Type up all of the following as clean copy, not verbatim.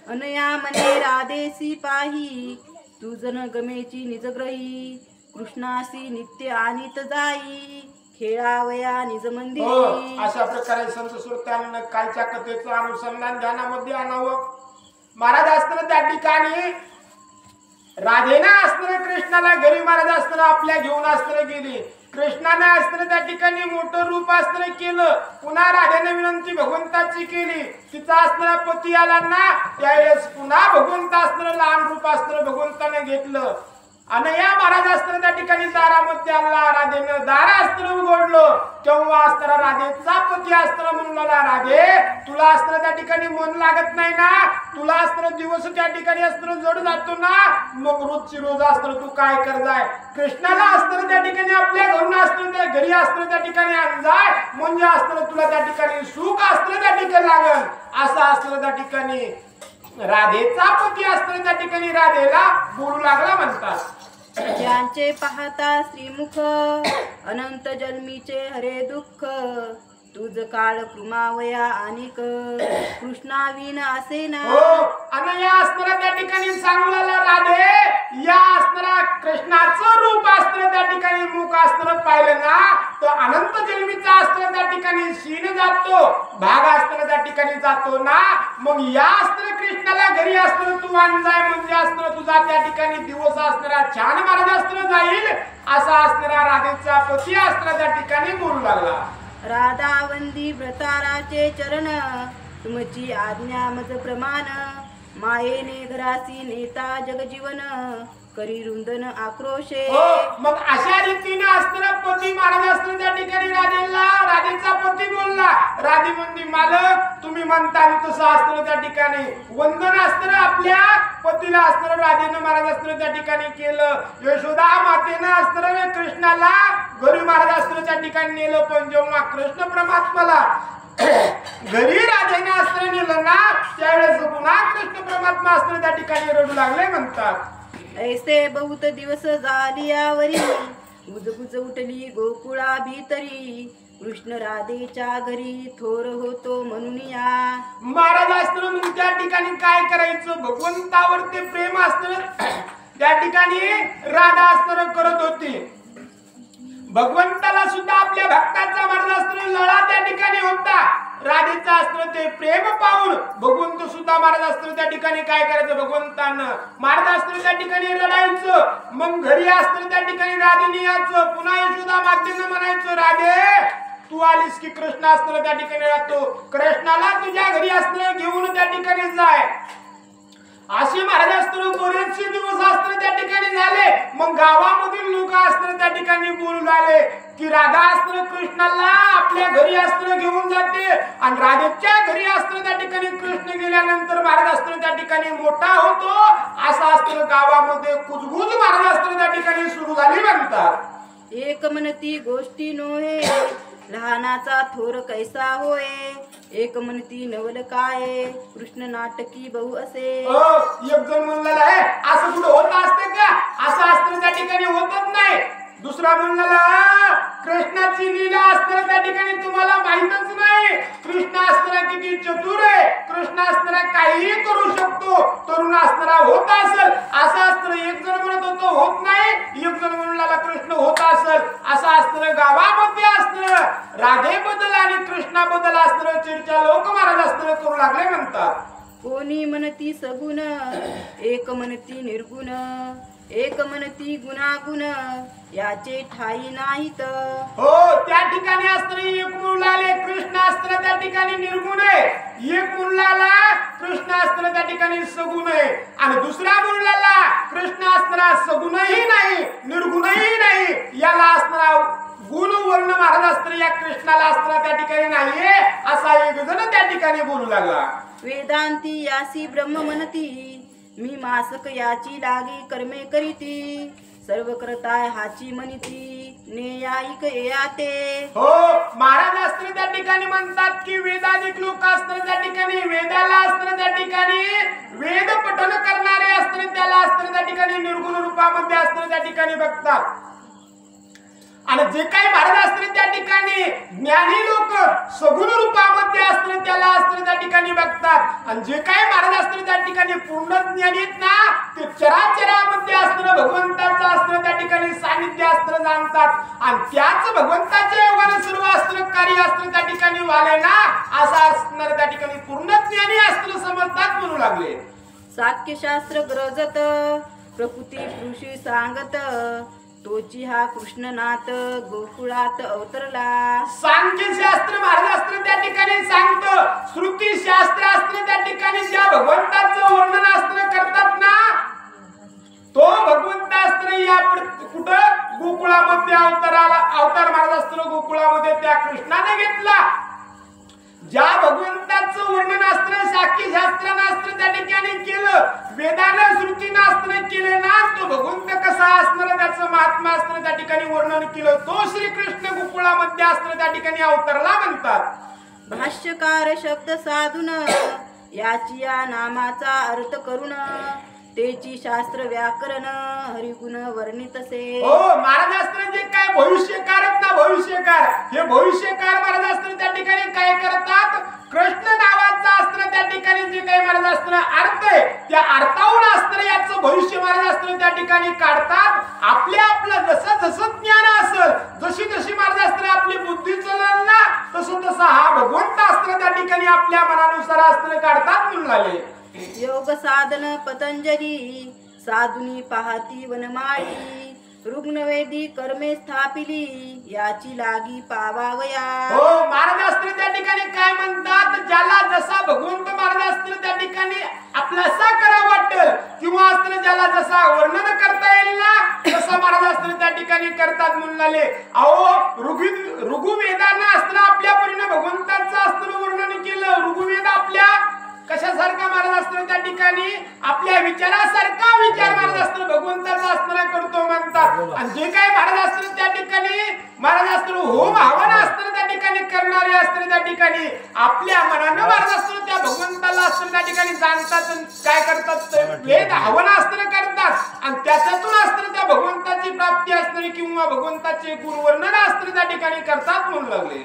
अनया मने राधेसी पाही तू जन गमेची निजग्रही कृष्णासी नित्य आणीत जाई खेळावया निज मंदिरी. अशा प्रकारे संत श्रोत्यांना कालच्या कथेचं अनुसंधान ध्यानामध्ये आणावं. महाराज असताना त्या ठिकाणी राधेना असताना कृष्णाला घरी महाराज असताना आपल्या घेऊन असताना गेली. कृष्णाने असताना त्या ठिकाणी मोठं रूप असताना केलं. पुन्हा राधेने विनंती भगवंताची केली. तिचा असताना पती आला ना त्यावेळेस पुन्हा भगवंत असताना लहान रूप असताना भगवंताने घेतलं. आणि या महाराज असताना त्या ठिकाणी दारामध्ये आला. राधेनं दार असताना उघडलं. तेव्हा असताना राधेचा पती असताना म्हणला राधे तुला असताना त्या ठिकाणी मन लागत नाही ना. तुला असताना दिवस त्या ठिकाणी असताना जड जातो ना. मग रोजची रोज असताना तू काय कर जाय कृष्णाला असताना त्या ठिकाणी आपल्या घरून असताना त्या घरी असताना त्या ठिकाणी आण जाय म्हणजे असताना तुला त्या ठिकाणी सुख असताना त्या ठिकाणी लागल. असं असताना त्या ठिकाणी राधेचा पती असताना त्या ठिकाणी राधेला बोलू लागला म्हणतात. ज्यांचे पाहता श्रीमुख अनंत जन्मीचे हरे दुःख तुझ काळ कृमावया अनिक कृष्णाविन असे ना. आणि या असणारा त्या ठिकाणी सांगू लागला राधे या असणारा कृष्णाचं रूप असताना त्या ठिकाणी मुख असताना पाहिलं ना तर अनंत जन्मीचा असताना त्या ठिकाणी शीन जातो भाग असताना त्या ठिकाणी जातो ना. मग या असताना कृष्णाला घरी असताना तू आण जाय म्हणजे असताना तुझा त्या ठिकाणी दिवस असणारा छान महाराज असताना जाईल. असा असणारा राधेचा पती असताना त्या ठिकाणी बोलू लागला. राधा वंदी व्रताराचे चरण तुमची आज्ञा मज प्रमाण मायेने घरासी नेता जगजीवन करी रुंदन आक्रोशे. मग अशा रीतीने असताना पती महाराज असताना त्या ठिकाणी राधेचा पती बोलला. राधे म्हणली मालक तुम्ही म्हणता तसं असताना त्या ठिकाणी वंदन असताना आपल्या पतीला असताना राधेनं महाराज असताना त्या ठिकाणी केलं. यशोदा मातेनं असताना कृष्णाला घरी महाराज असताना त्या ठिकाणी नेलं. पण जेव्हा कृष्ण परमात्माला घरी राधेने असताना नेलं ना त्यावेळेस पुन्हा कृष्ण परमात्मा असताना त्या ठिकाणी रडू लागले म्हणतात. ऐसे बहुत दिवस झाली यावरी गुजगुज उठली गोकुळा भीतरी कृष्ण राधेच्या घरी थोर होतो म्हणून या. महाराज असताना म्हणून त्या ठिकाणी काय करायचं भगवंतावर ते प्रेम असताना त्या ठिकाणी राधा असताना करत होती. भगवंताला सुद्धा आपल्या भक्ताचा महाराज असताना लळा त्या ठिकाणी होता. राधेचा असताना ते प्रेम पाहून भगवंत सुद्धा महाराज असताना त्या ठिकाणी काय करायचं भगवंतानं महाराज असताना त्या ठिकाणी रडायचं. मग घरी असताना त्या ठिकाणी राधेने यायचं. पुन्हा यशोदा मातेनं म्हणायचं राधे तू आलीस की कृष्ण असताना त्या ठिकाणी राहतो. कृष्णाला तुझ्या घरी असताना घेऊन त्या ठिकाणी जाय. असे महाराज असताना बरेचसे दिवस असताना त्या ठिकाणी झाले. मग गावामधील लोक असताना त्या ठिकाणी बोलू लागले की राधा असताना कृष्णाला आपल्या घरी असताना घेऊन जाते आणि राधेच्या घरी असताना त्या ठिकाणी कृष्ण गेल्यानंतर महाराज असताना त्या ठिकाणी मोठा होतो. असं असताना गावामध्ये कुजबुज महाराज असताना त्या ठिकाणी सुरू झाली म्हणतात. एक म्हणती गोष्टी नोहे लहानाचा थोर कैसा होय एक म्हणती नवल काय कृष्ण नाटकी बहु असे. एक जण म्हणलेला आहे असं कुठं होत असते का. असं असताना त्या ठिकाणी होतच नाही. दुसरा म्हणलेला कृष्णाची लीला असताना त्या ठिकाणी तुम्हाला माहितच नाही. कृष्ण असताना किती चतुर आहे. कृष्ण असताना काहीही करू शकतो. तरुण असताना होत असेल असं असताना एक जण म्हणत होतो होत नाही. एक जण म्हणला कृष्ण होत असेल असं असताना गावामध्ये असताना राधेबद्दल आणि कृष्णाबद्दल असताना चर्चा लोक महाराज असताना करू लागले म्हणतात. कोणी म्हणती सगुण एक म्हणती निर्गुण एक म्हणती गुणागुण याचे ठाई नाहीत. त्या ठिकाणी असताना एक मुलाले कृष्ण असताना त्या ठिकाणी निर्गुण आहे. एक मुलाला कृष्ण असताना त्या ठिकाणी सगुण आहे आणि दुसऱ्या मुलाला कृष्ण असताना सगुणही नाही निर्गुणही नाही. याला असताना गुण वर्ण महाराज असताना या कृष्णाला असताना त्या ठिकाणी नाहीये असा एक जण त्या ठिकाणी बोलू लागला. वेदांती यासी ब्रह्म म्हणती मी मासक याची लागी कर्मे करीती सर्व करताय हाची म्हणती नेयाईक याते. महाराज असताना त्या ठिकाणी म्हणतात की वेदाधिक लोक असताना त्या ठिकाणी वेदाला असताना त्या ठिकाणी वेद पठन करणारे असताना त्याला असताना त्या ठिकाणी निर्गुण रूपामध्ये असताना त्या ठिकाणी बघतात. आणि जे काही महाराज असतात त्या ठिकाणी ज्ञानी लोक सगुण रूपामध्ये असतात त्याला असतात त्या ठिकाणी बघतात, आणि जे काही महाराज असतात त्या ठिकाणी पूर्ण ज्ञानी आहेत ना ते चराचरामध्ये असतात भगवंताचं असतं त्या ठिकाणी सानिध्य असतं जाणतात, आणि त्याच भगवंताच्या योगाने सर्व असतं कार्य असतं त्या ठिकाणी वाले ना असं असणार त्या ठिकाणी पूर्ण ज्ञानी असतं समजतात म्हणू लागले. साख्य शास्त्र ग्रजत प्रकृती ऋषी सांगत तोची हा कृष्णनाथ गोकुळात अवतरला. सांख्यशास्त्र महाराज असतं त्या ठिकाणी सांगतं, श्रुती शास्त्र असतं त्या ठिकाणी ज्या भगवंताचं वर्णन असतं करतात ना तो भगवंत असतं या कुठं गोकुळामध्ये अवतार महाराज असतं गोकुळामध्ये त्या कृष्णाने घेतला. ज्या भगवंताचं वर्णन असतं सांख्यशास्त्रानं असतं त्या ठिकाणी केलं, वेदानं श्रुतीनं असतं केलं ना तो भगवंत कसा असणार त्याचं महात्मा असतं त्या ठिकाणी वर्णन केलं, तो श्रीकृष्ण गोकुळामध्ये असतं त्या ठिकाणी अवतरला म्हणतात. भाष्यकार शब्द साधून याची या नामाचा अर्थ करून तेची शास्त्र व्याकरण हरिगुण वर्णितसे. हो महाराज असतं जे काय भविष्यकार आहेत ना भविष्यकार, हे भविष्यकार महाराज असतं त्या ठिकाणी काय करतात, कृष्ण नावाचा असतं त्या ठिकाणी जे काही महाराज असतं अर्थ आहे त्या अर्थावरून असतं याचं भविष्य महाराज असतं त्या ठिकाणी काढतात. आपलं जसं ज्ञान असेल जशी महाराज असतं आपली बुद्धी चलल ना तसं हा भगवंत असतं त्या ठिकाणी आपल्या मनानुसार असतं काढतात म्हणून लागले. योग साधन पतंजली साधुनी पाहती वनमाळी रुग्णवेदी कर्मे स्थापिली याची लागी पावावया. हो महाराज असतील त्या ठिकाणी काय म्हणतात, ज्याला जसा भगवंत महाराज असतील त्या ठिकाणी आपल्यासा करा वाटेल किंवा असतील ज्याला जसा वर्णन करता येईल ना तसं महाराज असतील त्या ठिकाणी करतात म्हणून आले. अहो ऋग्वेदानं असतील आपल्या परीने भगवंताचं असतील वर्णन केलं. ऋग्वेद आपल्या कशासारखा महाराज असतो त्या ठिकाणी आपल्या विचारासारखा विचार महाराज असतो भगवंताचा असताना करतो म्हणतात, आणि जे काही महाराज असतात त्या ठिकाणी महाराज असतो होम हवन असतं त्या ठिकाणी करणारे असतं त्या ठिकाणी आपल्या मनानं महाराज असतो त्या भगवंताला असतं त्या ठिकाणी जाणतात, काय करतात वेद हवन असतं करतात, आणि त्याच्यातून असतं त्या भगवंताची प्राप्ती असते किंवा भगवंताचे गुरुवर्णन असतं त्या ठिकाणी करतात म्हणू लागले.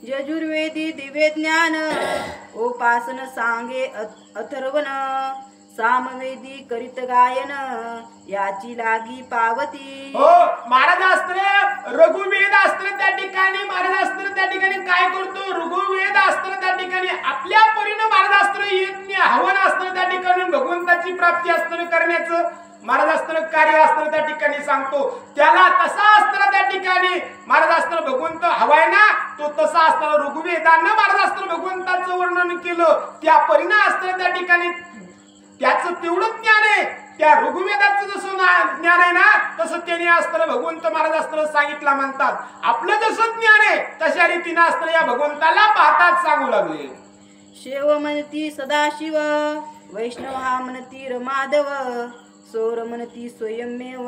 यजुर्वेदी दिव्य ज्ञान उपासन सांगे अथर्वण सामवेदी करीत गायन याची लागी पावती. हो महाराज असतं रघुवेद असतं त्या ठिकाणी महाराज असतं त्या ठिकाणी काय करतो, रघुवेद असतं त्या ठिकाणी आपल्या परीने महाराज असतं यज्ञ हवन असतं त्या ठिकाणी भगवंताची प्राप्ती असतं करण्याचं महाराज असतं कार्य असतं त्या ठिकाणी सांगतो. त्याला तसा असतं त्या ठिकाणी महाराज असतं भगवंत हवाय ना तो तसा असताना ऋग्वेदानं महाराज असतं भगवंताचं वर्णन केलं त्या परीने असतं त्या ठिकाणी त्याचं तेवढं ज्ञान आहे. त्या ऋग्वेदाचं जसं ज्ञान आहे ना तसं त्याने असतं भगवंत महाराज असतं सांगितलं म्हणतात. आपलं जसं ज्ञान आहे तशा रीतीनं असतं या भगवंताला पाहतात सांगू लागले. शिव म्हणती सदाशिव वैष्णव हा म्हणती रमाधव सौर म्हणती स्वयंमेव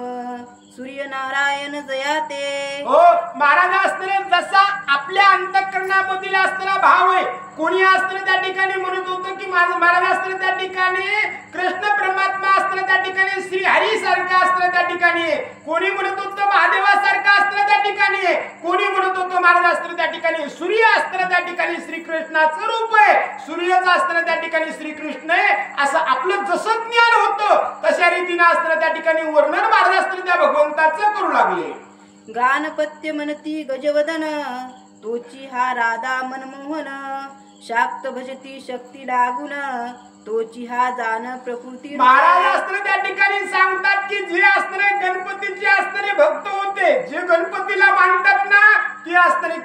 सूर्यनारायण जयाते. हो महाराज असताना जसा आपल्या अंतःकरणामधील असणारा भाव आहे, कोणी असताना त्या ठिकाणी म्हणत होतं की महाराज असताना त्या ठिकाणी कृष्ण परमात्मा असताना त्या ठिकाणी श्री हरी सारखा असताना त्या ठिकाणी, कोणी म्हणत होतं महादेवासारखा असताना त्या ठिकाणी, कोणी म्हणत होतं महाराज असताना त्या ठिकाणी सूर्य असताना त्या ठिकाणी श्रीकृष्णाचं रूप आहे, सूर्यच असताना त्या ठिकाणी श्रीकृष्ण आहे. असं आपलं जसं ज्ञान होतं तशा रीतीनं असताना त्या ठिकाणी वर्णन महाराज असताना त्या भगवंताचं करू लागले. गानपत्य म्हणती गजवदन तोची हा राधा मनमोहन शाक्त भजती शक्ती लागून तोची हा जाण प्रकृती. महाराज असताना त्या ठिकाणी सांगतात की जे असणारे गणपतीचे असणारे भक्त होते, जे गणपतीला मानतात ना ते असणारे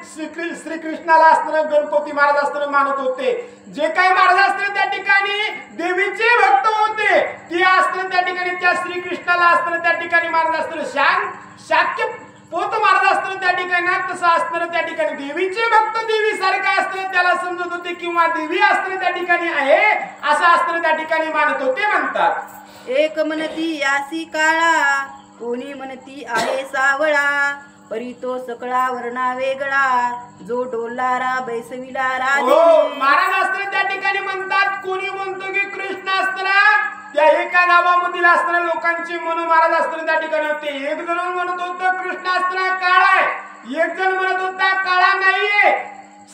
श्रीकृष्णाला असणारे गणपती महाराज असताना मानत होते. जे काही महाराज असताना त्या ठिकाणी देवीचे भक्त होते ते असताना त्या ठिकाणी त्या श्रीकृष्णाला असताना त्या ठिकाणी महाराज असताना शाक्य पोत महाराज असताना त्या ठिकाणी तसं असताना त्या ठिकाणी देवीचे भक्त देवी सारखा असताना त्याला समजत होते किंवा देवी असताना त्या ठिकाणी आहे असं असताना त्या ठिकाणी मानत होते म्हणतात. एक म्हणती यासी काळा कोणी म्हणती आहे सावळा परी तो सकळा वर्णा वेगळा जो डोलारा बैसविला राधे. महाराज असताना त्या ठिकाणी म्हणतात, कोणी म्हणतो की कृष्ण असताना त्या एका गावामधील असणाऱ्या लोकांची मन महाराज असताना त्या ठिकाणी होते. एक जण म्हणत होतं कृष्ण असताना काळा आहे, एक जण म्हणत होता काळा नाहीये,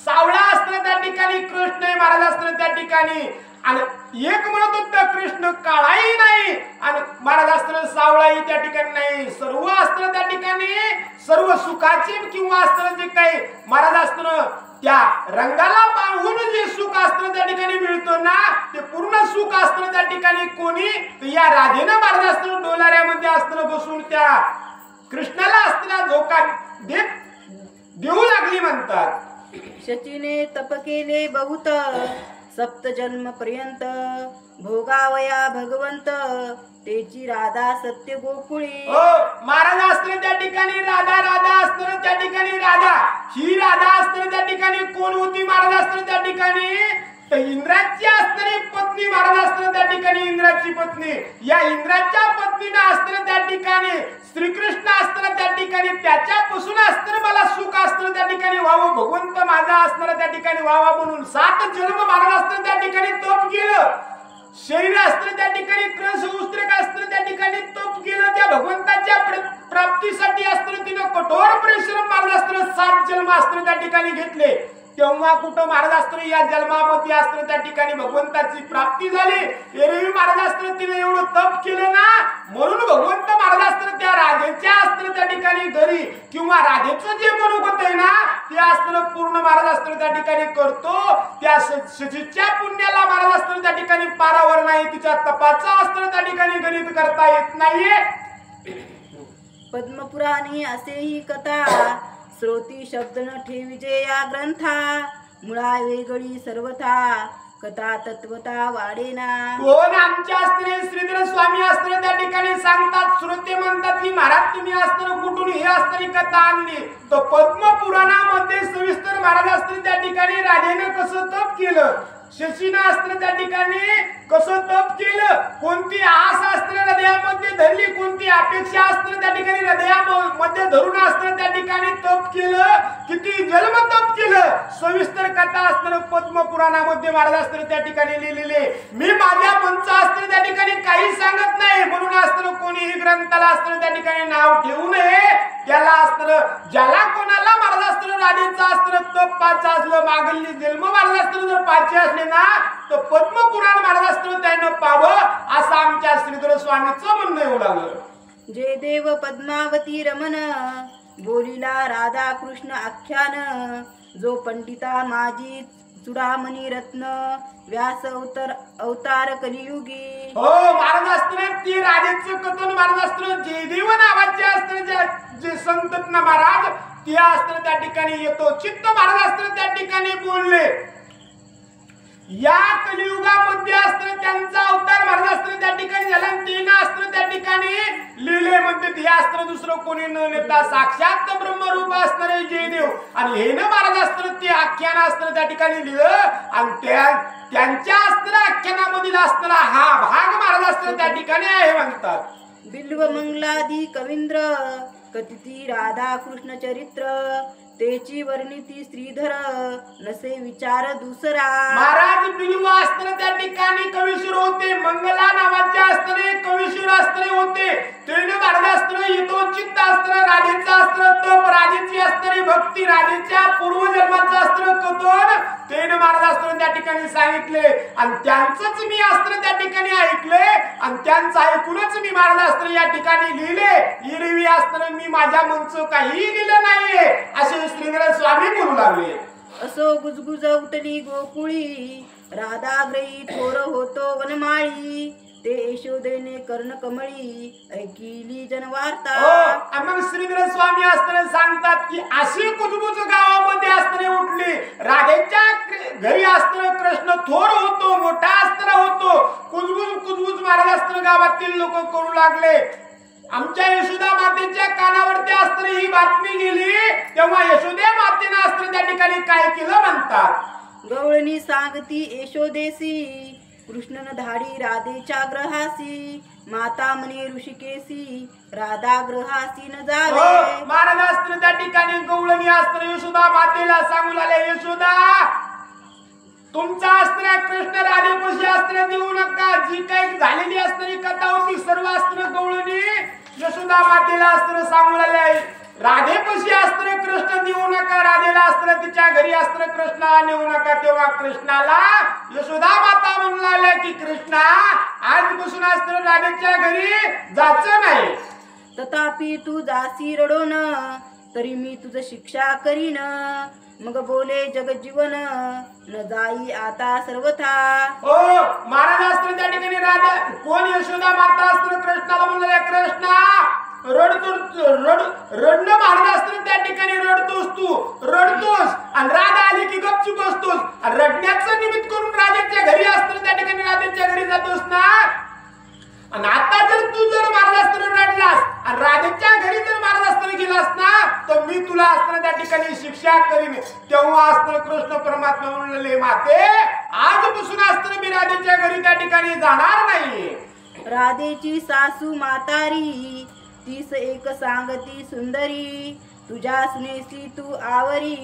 सावळा असताना त्या ठिकाणी कृष्ण आहे महाराज असताना त्या ठिकाणी, आणि एक म्हणत होता कृष्ण काळाही नाही आणि महाराज असताना सावळाही त्या ठिकाणी नाही. सर्व असताना त्या ठिकाणी सर्व सुखाचे किंवा असताना जे काही महाराज असताना त्या रंगाला पाहून जे सुख असताना त्या ठिकाणी मिळतो ना, ते पूर्ण सुख असताना त्या ठिकाणी कोणी या राधेनं महाराज असताना डोलाऱ्यामध्ये असताना बसून त्या कृष्णाला असताना झोका देऊ लागली म्हणतात. शचीने तप केले बहुत सप्त जन्म पर्यंत, भोगावया भगवंत तेची राधा सत्य गोकुळी. महाराज असताना त्या ठिकाणी राधा, राधा असताना त्या ठिकाणी राधा, ही राधा असताना त्या ठिकाणी कोण होती महाराज असताना त्या ठिकाणी इंद्राची असणारी पत्नी महाराज असताना त्या ठिकाणी इंद्राची पत्नी. या इंद्राच्या पत्नीनं असताना त्या ठिकाणी श्रीकृष्ण असताना त्या ठिकाणी त्याच्यापासून असताना मला सुख असताना त्या ठिकाणी व्हावं, भगवंत माझा असणारा त्या ठिकाणी व्हावा म्हणून 7 जन्म महाराज असताना त्या ठिकाणी तप केलं. शरीर असताना त्या ठिकाणी क्रस उस्त्रक असताना त्या ठिकाणी तप केलं. त्या भगवंताच्या प्राप्तीसाठी असताना तिनं कठोर परिश्रम महाराज असताना 7 जन्म असताना त्या ठिकाणी घेतले. तेव्हा कुठं महाराज असताना या जन्मामध्ये असताना त्या ठिकाणी भगवंताची प्राप्ती झाली. एरवी महाराज असताना तिने एवढं तप केलं ना, म्हणून भगवंत महाराज असताना त्या राधेच्या असताना त्या ठिकाणी घरी किंवा राधेचं जे मनोगत आहे ना ते असताना पूर्ण महाराज असताना त्या ठिकाणी करतो. त्या शचीच्या पुण्याला महाराज असताना त्या ठिकाणी पारावर नाही, तिच्या तपाचा असताना त्या ठिकाणी गणित करता येत नाहीये. पद्मपुराणी असेही कथा, श्रोती शब्द न ठेविजे या ग्रंथा, मुळा वेगळी सर्वथा कथा तत्वता वाढेना. कोण आमच्या असताना श्रीधर स्वामी असताना त्या ठिकाणी सांगतात, श्रोते म्हणतात की महाराज तुम्ही असताना कुठून ही असणारी कथा आणली. तर पद्मपुराणामध्ये सविस्तर महाराज असताना त्या ठिकाणी राधेनं कसं तप केलं, शशीनं असताना त्या ठिकाणी कसं तप केलं, कोणती आस असताना हृदयामध्ये धरली, कोणती अपेक्षा असताना त्या ठिकाणी हृदयामध्ये धरून असताना त्या ठिकाणी तप केलं, किती जन्म तप केलं, सविस्तर कथा असताना पद्मपुराणामध्ये महाराज असताना त्या ठिकाणी लिहिलेले. मी माझ्या मंच असताना त्या ठिकाणी काही सांगत नाही, म्हणून असताना कोणीही ग्रंथाला असताना त्या ठिकाणी नाव ठेवू नये. त्याला असताना ज्याला कोणाला महाराज असताना राधेचा असताना तप पाच असलं, मागली जन्म महाराज असताना जर पाचशे असले ना तर पद्मपुराण महाराज असताना त्यानं पाहावं असं आमच्या श्रीधर स्वामीचं म्हणणं येऊ लागलं. जे देव पद्मावती रमण, बोलिला राधा कृष्ण आख्यान, जो पंडिता माझी चुडामणी रत्न, व्यास अवतार कलियुगी. हो महाराज असताना ती राधेचं कथन महाराज असताना जयदेव नावाचे असताना जे संत ना महाराज ते असताना त्या ठिकाणी येतो. चित्त महाराज असताना त्या ठिकाणी बोलले. या कलियुगामध्ये असताना त्यांचा अवतार महाराज असताना त्या ठिकाणी झाला, तीन असताना त्या ठिकाणी लिहिले म्हणते हे असताना दुसरं कोणी न नेता साक्षात ब्रह्मरूप असणारे जयदेव, आणि हे न महाराज असताना ते आख्यान असताना त्या ठिकाणी लिहिलं, आणि त्यांच्या असताना आख्यानामधील असताना हा भाग महाराज असताना त्या ठिकाणी आहे म्हणतात. बिल्व मंगलादी कवींद्र, कथिती राधा कृष्ण चरित्र, तेची वर्णिती श्रीधर, नसे विचार दुसरा. महाराज बिल्व असताना त्या ठिकाणी कवीश्वर होते, मंगला नावाचे असताना कवीश्वर असताना होते. तेने महाराज असताना यथोचित असताना राधेचा असताना तप, राधेची असणारी भक्ती, राधेच्या पूर्वजन्माचं असताना कथन तेने महाराज असताना त्या ठिकाणी सांगितले, आणि त्यांचंच मी असताना त्या ठिकाणी ऐकले, आणि त्यांचं ऐकूनच मी महाराज असताना या ठिकाणी लिहिले. इरवी असताना मी माझ्या मनचं काही लिहिलं नाहीये असे श्रीधर स्वामी बोलू लागले. असो गुजगुज उठली गोकुळी, राधाग्रही थोर होतो वनमाळी, ते यशोदेने कर्ण कमळी, ऐकिली जनवार्ता. मग श्रीधर स्वामी असताना सांगतात की अशी कुजबुज गावामध्ये असताना उठली, राधेच्या घरी असताना कृष्ण थोर होतो, मोठा असताना होतो, कुजबुज महाराज असताना गावातील लोक करू लागले. आमच्या यशोदा मातेच्या कानावरती असताना ही बातमी गेली, तेव्हा यशोदा मातेनं असताना त्या ठिकाणी काय केलं म्हणतात. गवळणी सांगती यशोदेसी, कृष्णन धाडी राधेच्या ग्रहासी, माता म्हणे ऋषिकेशी, राधा ग्रहासी न जावे. महाराज असताना त्या ठिकाणी गवळणी असताना यशोदा मातेला सांगू लागले, यशोदा तुमचा असताना कृष्ण राधेपाशी असताना देऊ नका. जी काही झालेली असणारी कथा होती सर्व असताना गवळणी यशोदा मातेला असताना सांगू लागले, राधेपाशी असताना कृष्ण देऊ नका, राधेला असताना तिच्या घरी असताना कृष्णाला नेऊ नका. तेव्हा कृष्णाला यशोदा माता म्हणू लागल्या की कृष्णा आजपासून असताना राधेच्या घरी जायचं नाही. तथापि तू जासी रडोन, तरी मी तुझ शिक्षा करीन. मग बोले जगजीवन, न जाई आता सर्वथा. हो महाराज असताना त्या ठिकाणी राधा कोण यशोदा माता असताना कृष्णाला म्हणले कृष्णा रडणं महाराज असताना त्या ठिकाणी रडतोस आणि राधा आली की गपचूप बसतोस आणि रडण्याचं निमित्त करून राजाच्या घरी असताना त्या ठिकाणी राधेच्या घरी जातोस ना. आणि आता जर तू महाराज असताना रडलास आणि राधेच्या घरी जर महाराज असताना गेलास ना तर मी तुला असताना त्या ठिकाणी शिक्षा करीन. तेव्हा असताना कृष्ण परमात्मा म्हणले माते आजपासून असताना मी राधेच्या घरी त्या ठिकाणी जाणार नाही. राधेची सासू म्हातारी, तीस एक सांगती सुंदरी. तुझ्या स्नेसी तू आवरी,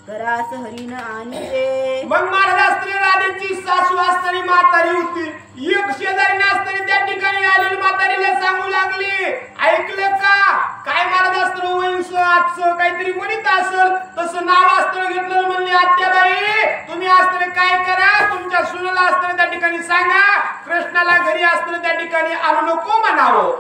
घरास हरीन आणि. मग महाराज असताना राधेची सासू असताना म्हातारी होती. एक शेजारी असताना त्या ठिकाणी आलेली म्हातारीला सांगू लागली ऐकलं का काय महाराज असताना वंश आजचं काहीतरी म्हणत असेल तसं नाव असताना घेतलं. म्हणले आत्याबाई तुम्ही असताना काय करा, तुमच्या सुनेला असताना त्या ठिकाणी सांगा कृष्णाला घरी असताना त्या ठिकाणी आणू नको म्हणावं.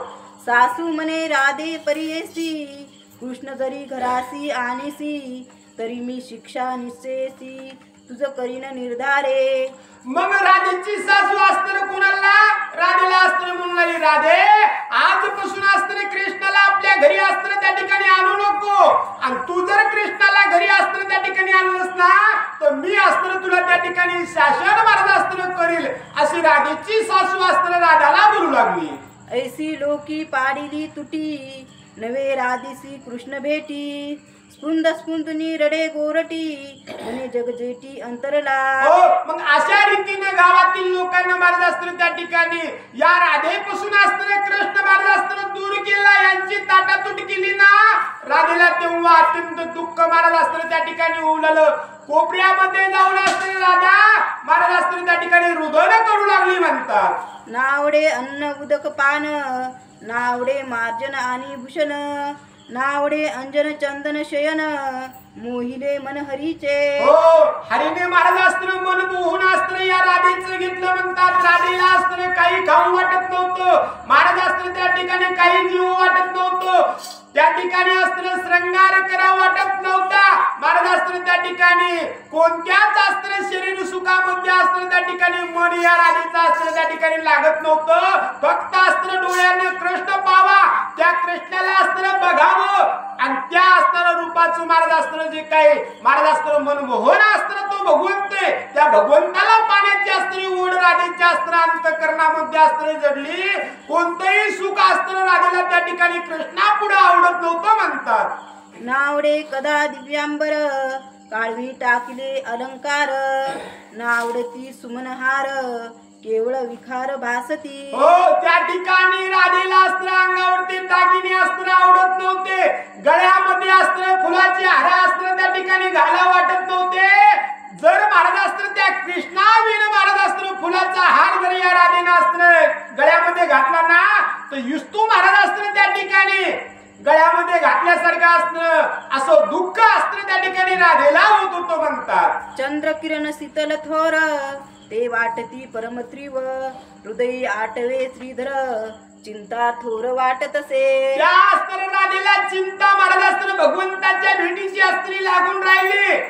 सासू म्हणे राधे परियेसी, कृष्ण जरी घरासी आणीसी. तरी मी शिक्षा निश्चयसी, तुझ करीन निर्धारे. मग राधेची सासू असताना कुणाला राधेला असताना म्हणून लागली राधे आजपासून असताना कृष्णाला आपल्या घरी असताना त्या ठिकाणी आणू नको. आणि तू जर कृष्णाला घरी असताना त्या ठिकाणी आणलंस ना तर मी असताना तुला त्या ठिकाणी शासन महाराज असताना करील अशी राधेची सासू असताना राधाला बोलू लागली. ऐसी लोकी पाडिली तुटी, नवे राधीसी कृष्ण भेटी. स्पुंद स्पुंदनी रडे गोरटी, म्हणे जगजेटी अंतरला. हो मग अशा रीतीने गावातील लोकांना महाराज असताना त्या ठिकाणी या राधेपासून असताना कृष्ण महाराज असताना दूर केला, यांची ताटातूट केली ना. राधेला तेव्हा अत्यंत दुःख महाराज असताना त्या ठिकाणी उडालं. कोपऱ्यामध्ये जाऊन असताना राधा महाराज असताना त्या ठिकाणी रुदन करू लागली म्हणतात. नावडे अन्न उदक पान, नावडे मार्जन आणि भूषण. नावडे अंजन चंदन शयन, मोहिले मन हरीचे. हो हरीने महाराज असताना मन मोहून असताना या राधेचं घेतलं म्हणतात. राधेला असताना काही खाऊ वाटत नव्हतं, महाराज असताना त्या ठिकाणी काही जीव वाटत नव्हतं, त्या ठिकाणी असताना श्रृंगार करावं वाटत नव्हता. महाराज असताना त्या ठिकाणी कोणत्याच असताना शरीर सुखामध्ये असताना त्या ठिकाणी मन या राधेचं असताना त्या ठिकाणी लागत नव्हतं. फक्त असताना डोळ्यानं कृष्ण पावा, त्या कृष्णाला असताना बघावं आणि त्या असताना रूपाचं महाराज असताना जे काही महाराज असताना मन मोहन असताना तो भगवंत आहे, त्या भगवंताला पाण्याची असताना ओढ राधेच्या असताना अंतःकरणामध्ये असताना जडली. कोणतंही सुख असताना राधेला त्या ठिकाणी कृष्णा पुढे आवडत नव्हतं म्हणतात. नावडे कदा दिव्यांबर, काळवी टाकले अलंकार. नावडती सुमनहार, केवळ विखार भासती. हो त्या ठिकाणी राधेला असताना अंगावरती दागिने असताना आवडत नव्हते, गळ्यामध्ये असताना फुलाची हार असताना त्या ठिकाणी घाला वाटत नव्हते. जर महाराज असताना त्या कृष्णाविन महाराज असताना फुलाचा हार जर या राधेनं असताना गळ्यामध्ये घातला ना तर युस्तू महाराज असताना त्या ठिकाणी गळ्यामध्ये घातल्यासारखं असणं असं दुःख असताना त्या ठिकाणी राधेला होत होतं म्हणतात. चंद्र किरण शीतल थोर, ते वाटती परमत्रीव. हृदय आटवे श्रीधर, चिंता थोर वाटत असे. त्या असताना राधेला चिंता महाराज असताना भगवंताच्या भेटीची असताना लागून राहिली.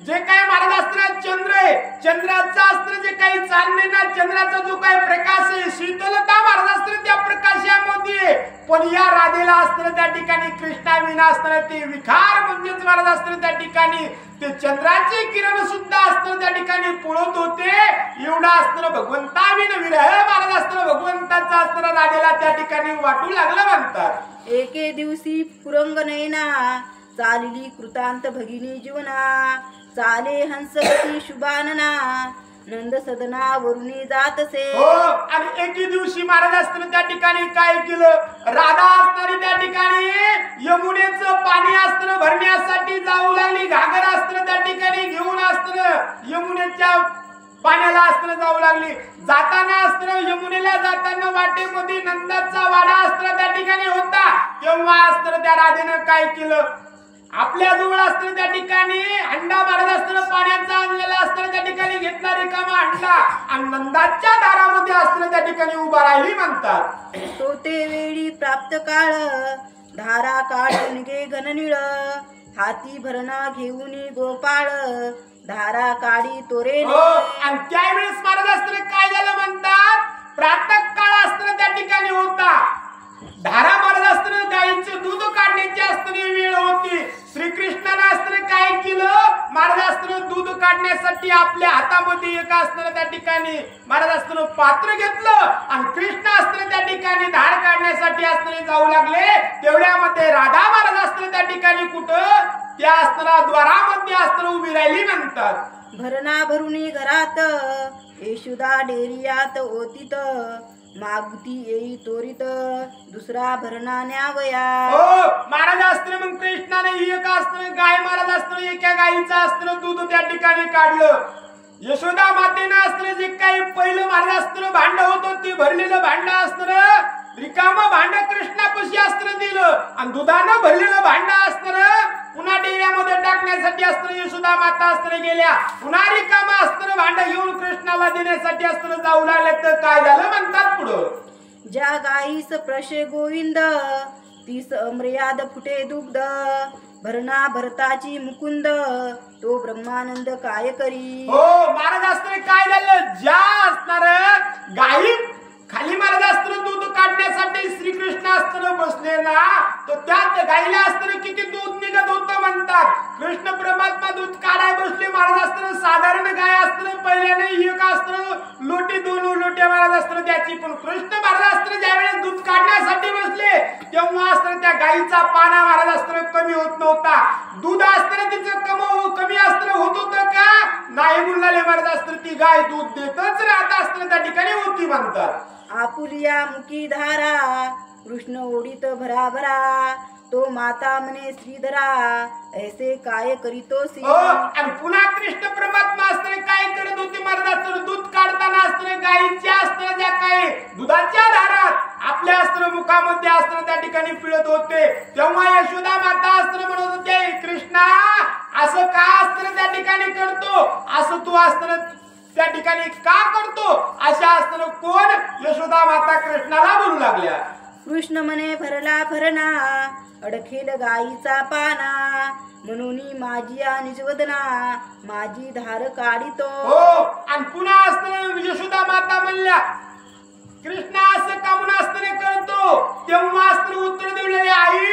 जे काही महाराज असताना चंद्र आहे, चंद्राचा असताना जे काही चालणे ना, चंद्राचा जो काही प्रकाश आहे, शीतलता महाराज असताना त्या प्रकाशामध्ये. पण या राधेला असताना त्या ठिकाणी कृष्णाविना असताना ते विखार म्हणजेच महाराज असताना त्या ठिकाणी ते चंद्राचे किरण सुद्धा असताना त्या ठिकाणी पुळत होते. एवढा असताना भगवंताविना विरह महाराज असताना भगवंताचा असताना राधेला त्या ठिकाणी वाटू लागलं म्हणतात. एके दिवशी पुरंग नयना, चालली कृतांत भगिनी जीवना. चाले हंसवती शुभानना, नंद सदना वरुणी जातसे. हो आणि एके दिवशी महाराज असताना त्या ठिकाणी काय केलं, राधा असणारी त्या ठिकाणी यमुनेचं पाणी असताना भरण्यासाठी जाऊ लागली. घागर असताना त्या ठिकाणी घेऊन असताना यमुनेच्या पाण्याला असताना जाऊ लागली. जाताना असताना यमुनेला जाताना वाटेमध्ये नंदाचा वाडा असताना त्या ठिकाणी होता. तेव्हा असताना त्या राधेनं काय केलं, आपल्या जवळ असताना त्या ठिकाणी हंडा मारत असताना पाण्याचा आणलेला असताना त्या ठिकाणी घेतला रिकामा हंडा आणि नंदाच्या दारामध्ये असताना त्या ठिकाणी उभा राहिली म्हणतात. तो ते वेळी प्राप्त काळ धारा काढून गे घननिळ हाती भरणा घेऊन गोपाळ धारा काढी तोरे. आणि त्यावेळेस महाराज असताना काय झालं म्हणतात, प्रातः काळ असताना त्या ठिकाणी होता, धारा मारत असताना गाईचं दूध काढण्याची असताना वेळ होती. श्रीकृष्णाने असताना काय केलं, महाराज असताना दूध काढण्यासाठी आपल्या हातामध्ये एक असताना त्या ठिकाणी महाराज असताना पात्र घेतलं आणि कृष्ण असताना त्या ठिकाणी धार काढण्यासाठी असताना जाऊ लागले. तेवढ्यामध्ये राधा महाराज असताना त्या ठिकाणी कुठं, त्या असताना द्वारामध्ये असताना उभी राहिली म्हणतात. भरणा भरुनी घरात येशुदा डेरियात ओतीत मागुती येई तोरित दुसरा भरणा न्यावया. महाराज असताना मग कृष्णाने एक असताना गाय महाराज असताना एका गायीचं असताना दूध त्या ठिकाणी काढलं. यशोदा मातेनं असताना जे काही पहिलं महाराज असताना भांड होतं ते भरलेलं भांड असताना रिकामं भांड कृष्णापाशी असताना दिलं आणि दुधानं भरलेलं भांड असताना पुन्हा डेऱ्यामध्ये टाकण्यासाठी असताना यशोदा माता असताना गेल्या. पुन्हा रिकामं असताना भांड घेऊन कृष्णाला देण्यासाठी असताना जाऊ लागले. तर काय झालं म्हणतात पुढं, ज्या गाईस प्रशे गोविंद तीस अमर्याद फुटे दुग्ध भरणा भरताची मुकुंद तो ब्रह्मानंद काय करी. महाराज असताना काय झालं, ज्या असणार गाई खाली महाराज असताना दूध काढण्यासाठी श्रीकृष्ण असताना बसले ना, तर त्यात गाईला असताना किती दूध निघत होतं म्हणतात. कृष्ण परमात्मा दूध काढाय बसले. महाराज असताना साधारण गाय असताना पहिल्याने एक असताना लोटी दोन लोट्या महाराज असताना त्याची, पण कृष्ण महाराज असताना ज्यावेळेस दूध काढण्यासाठी बसले तेव्हा असताना त्या गाईचा पाना महाराज असताना कमी होत नव्हता. दूध असताना तिचं कमी असताना होत होतं का नाही बोलले महाराज असताना ती गाय दूध देतच राहत असताना त्या ठिकाणी होती म्हणतात. आपुलिया मुकी धारा कृष्ण ओढीत भरा भरा तो माता म्हणे श्रीधरा ऐसे काय करीतोसी. आणि पुन्हा कृष्ण परमात्मा असताना काय करत होते महाराज असताना दूध काढताना असताना गायीच्या असताना ज्या काही दुधाच्या धारात आपल्या असताना मुखामध्ये असताना त्या ठिकाणी पिळत होते. तेव्हा यशोदा माता असताना म्हणत होते, कृष्णा असं का असताना त्या ठिकाणी करतो, असं तू असताना त्या ठिकाणी का करतो, अशा असताना कोण यशोदा माता कृष्णाला बोलू लागल्या. कृष्ण म्हणे भरला भरणा अडखेल गाईचा पाना म्हणून माझी निजवदना माझी धार काढितो. आणि पुन्हा असताना यशोदा माता म्हणल्या, कृष्णा असं का म्हणून असताना करतो. तेव्हा असताना उत्तर दिलेले, आई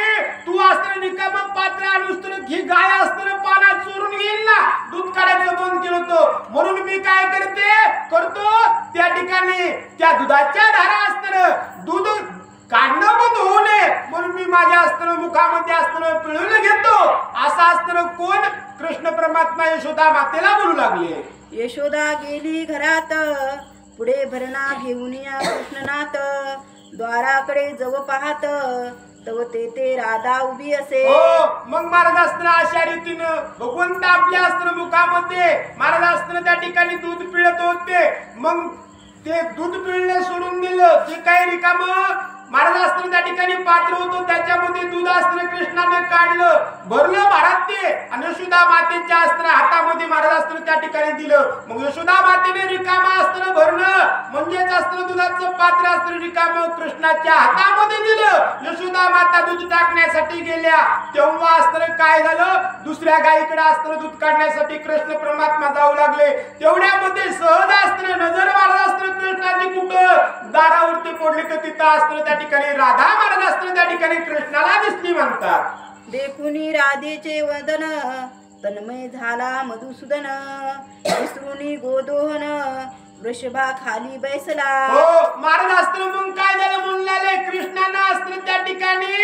तू असताना निकाम पात्र आणि ही गाय असताना पाना चोरून घेईल ना, दूध काढायचं बंद केलं होतं म्हणून मी काय करतो त्या ठिकाणी त्या दुधाच्या धारा असताना दूध काढणं बंद होऊ नये म्हणून मी माझ्या असताना मुखामध्ये असताना पिळून घेतो. असा असताना कोण कृष्ण परमात्मा यशोदा मातेला बोलू लागले. यशोदा गेली घरात पुढे भरणा घेऊन या कृष्णनाथ द्वाराकडे जव पाहत तव ते राधा उभी असे. मग महाराज असताना अशा रीतीनं भगवंत आपल्या असताना मुखामध्ये महाराज असताना त्या ठिकाणी दूध पिळत होते. मग ते दूध पिळणे सोडून दिलं, जे काही रिकाम महाराज असताना त्या ठिकाणी पात्र होतं त्याच्यामध्ये दूध असताना कृष्णाने काढलं भरलं महाराज ते आणि यशोदा मातेच्या असताना हातामध्ये महाराज असताना त्या ठिकाणी दिलं. मग यशोदा मातेने रिकामा असताना भरणं म्हणजेच असताना दुधाचं पात्र असताना रिकाम कृष्णाच्या हातामध्ये दिलं. यशोदा माता दूध टाकण्यासाठी गेल्या तेव्हा असताना काय झालं, दुसऱ्या गायीकडे असताना दूध काढण्यासाठी कृष्ण परमात्मा जाऊ लागले. तेवढ्यामध्ये सहज असताना नजर महाराज असताना कृष्णाची कुठं दारावरती पडली तर तिथं असताना त्या ठिकाणी राधा महाराज असताना त्या ठिकाणी कृष्णाला दिसली म्हणतात. देखुनी राधेचे वदन तन्मय झाला मधुसूदन विसरुनी गोदोहन वृषभा खाली बैसला. महाराज असताना मग काय झालं म्हणले, कृष्णानं असताना त्या ठिकाणी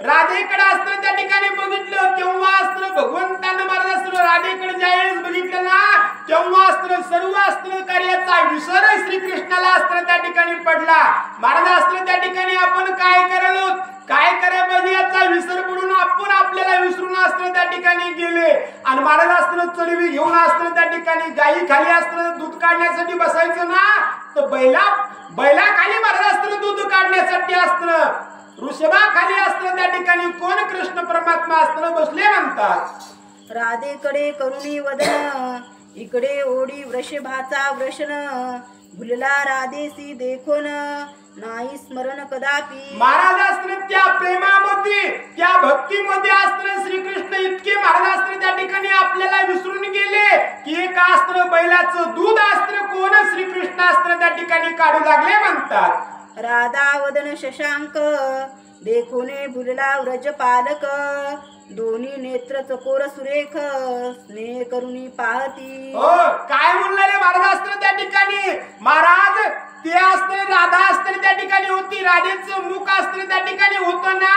राधेकडे असताना त्या ठिकाणी बघितलं तेव्हा असताना भगवंतानं महाराज असताना राधेकडे ज्यावेळेस बघितलं ना तेव्हा असताना सर्व असताना कार्याचा विसर श्रीकृष्णाला असताना त्या ठिकाणी पडला. महाराज असताना त्या ठिकाणी आपण काय करायलो, काय करायला पाहिजे याचा विसर पडून आपण आपल्याला विसरून असताना त्या ठिकाणी गेले आणि महाराज असताना चरबी घेऊन असताना त्या ठिकाणी गायी खाली असताना दूध काढण्यासाठी बसायचं ना, तर बैला खाली महाराज असताना दूध काढण्यासाठी असताना वृषभाखाली असताना त्या ठिकाणी कोण कृष्ण परमात्मा असताना बसले म्हणतात. राधेकडे करुणी वदन, इकडे ओढी वृषभाचा वृषण, भुलला राधेसी देखोन, नाही स्मरण कदापि. महाराज असताना त्या प्रेमामध्ये त्या भक्तीमध्ये असताना श्रीकृष्ण इतके महाराज असताना त्या ठिकाणी आपल्याला विसरून गेले की एक असताना बैलाचं दूध असताना कोण श्रीकृष्ण असताना त्या ठिकाणी काढू लागले म्हणतात. राधा वदन शशांक, देखोने भुलला व्रज पालक, दोन्ही नेत्र चकोर सुरेख, स्नेह करुणी पाहती. हो काय म्हणणारे महाराज असताना त्या ठिकाणी महाराज ते असताना राधा असताना त्या ठिकाणी होती. राधेचं मुख असताना त्या ठिकाणी होतं ना,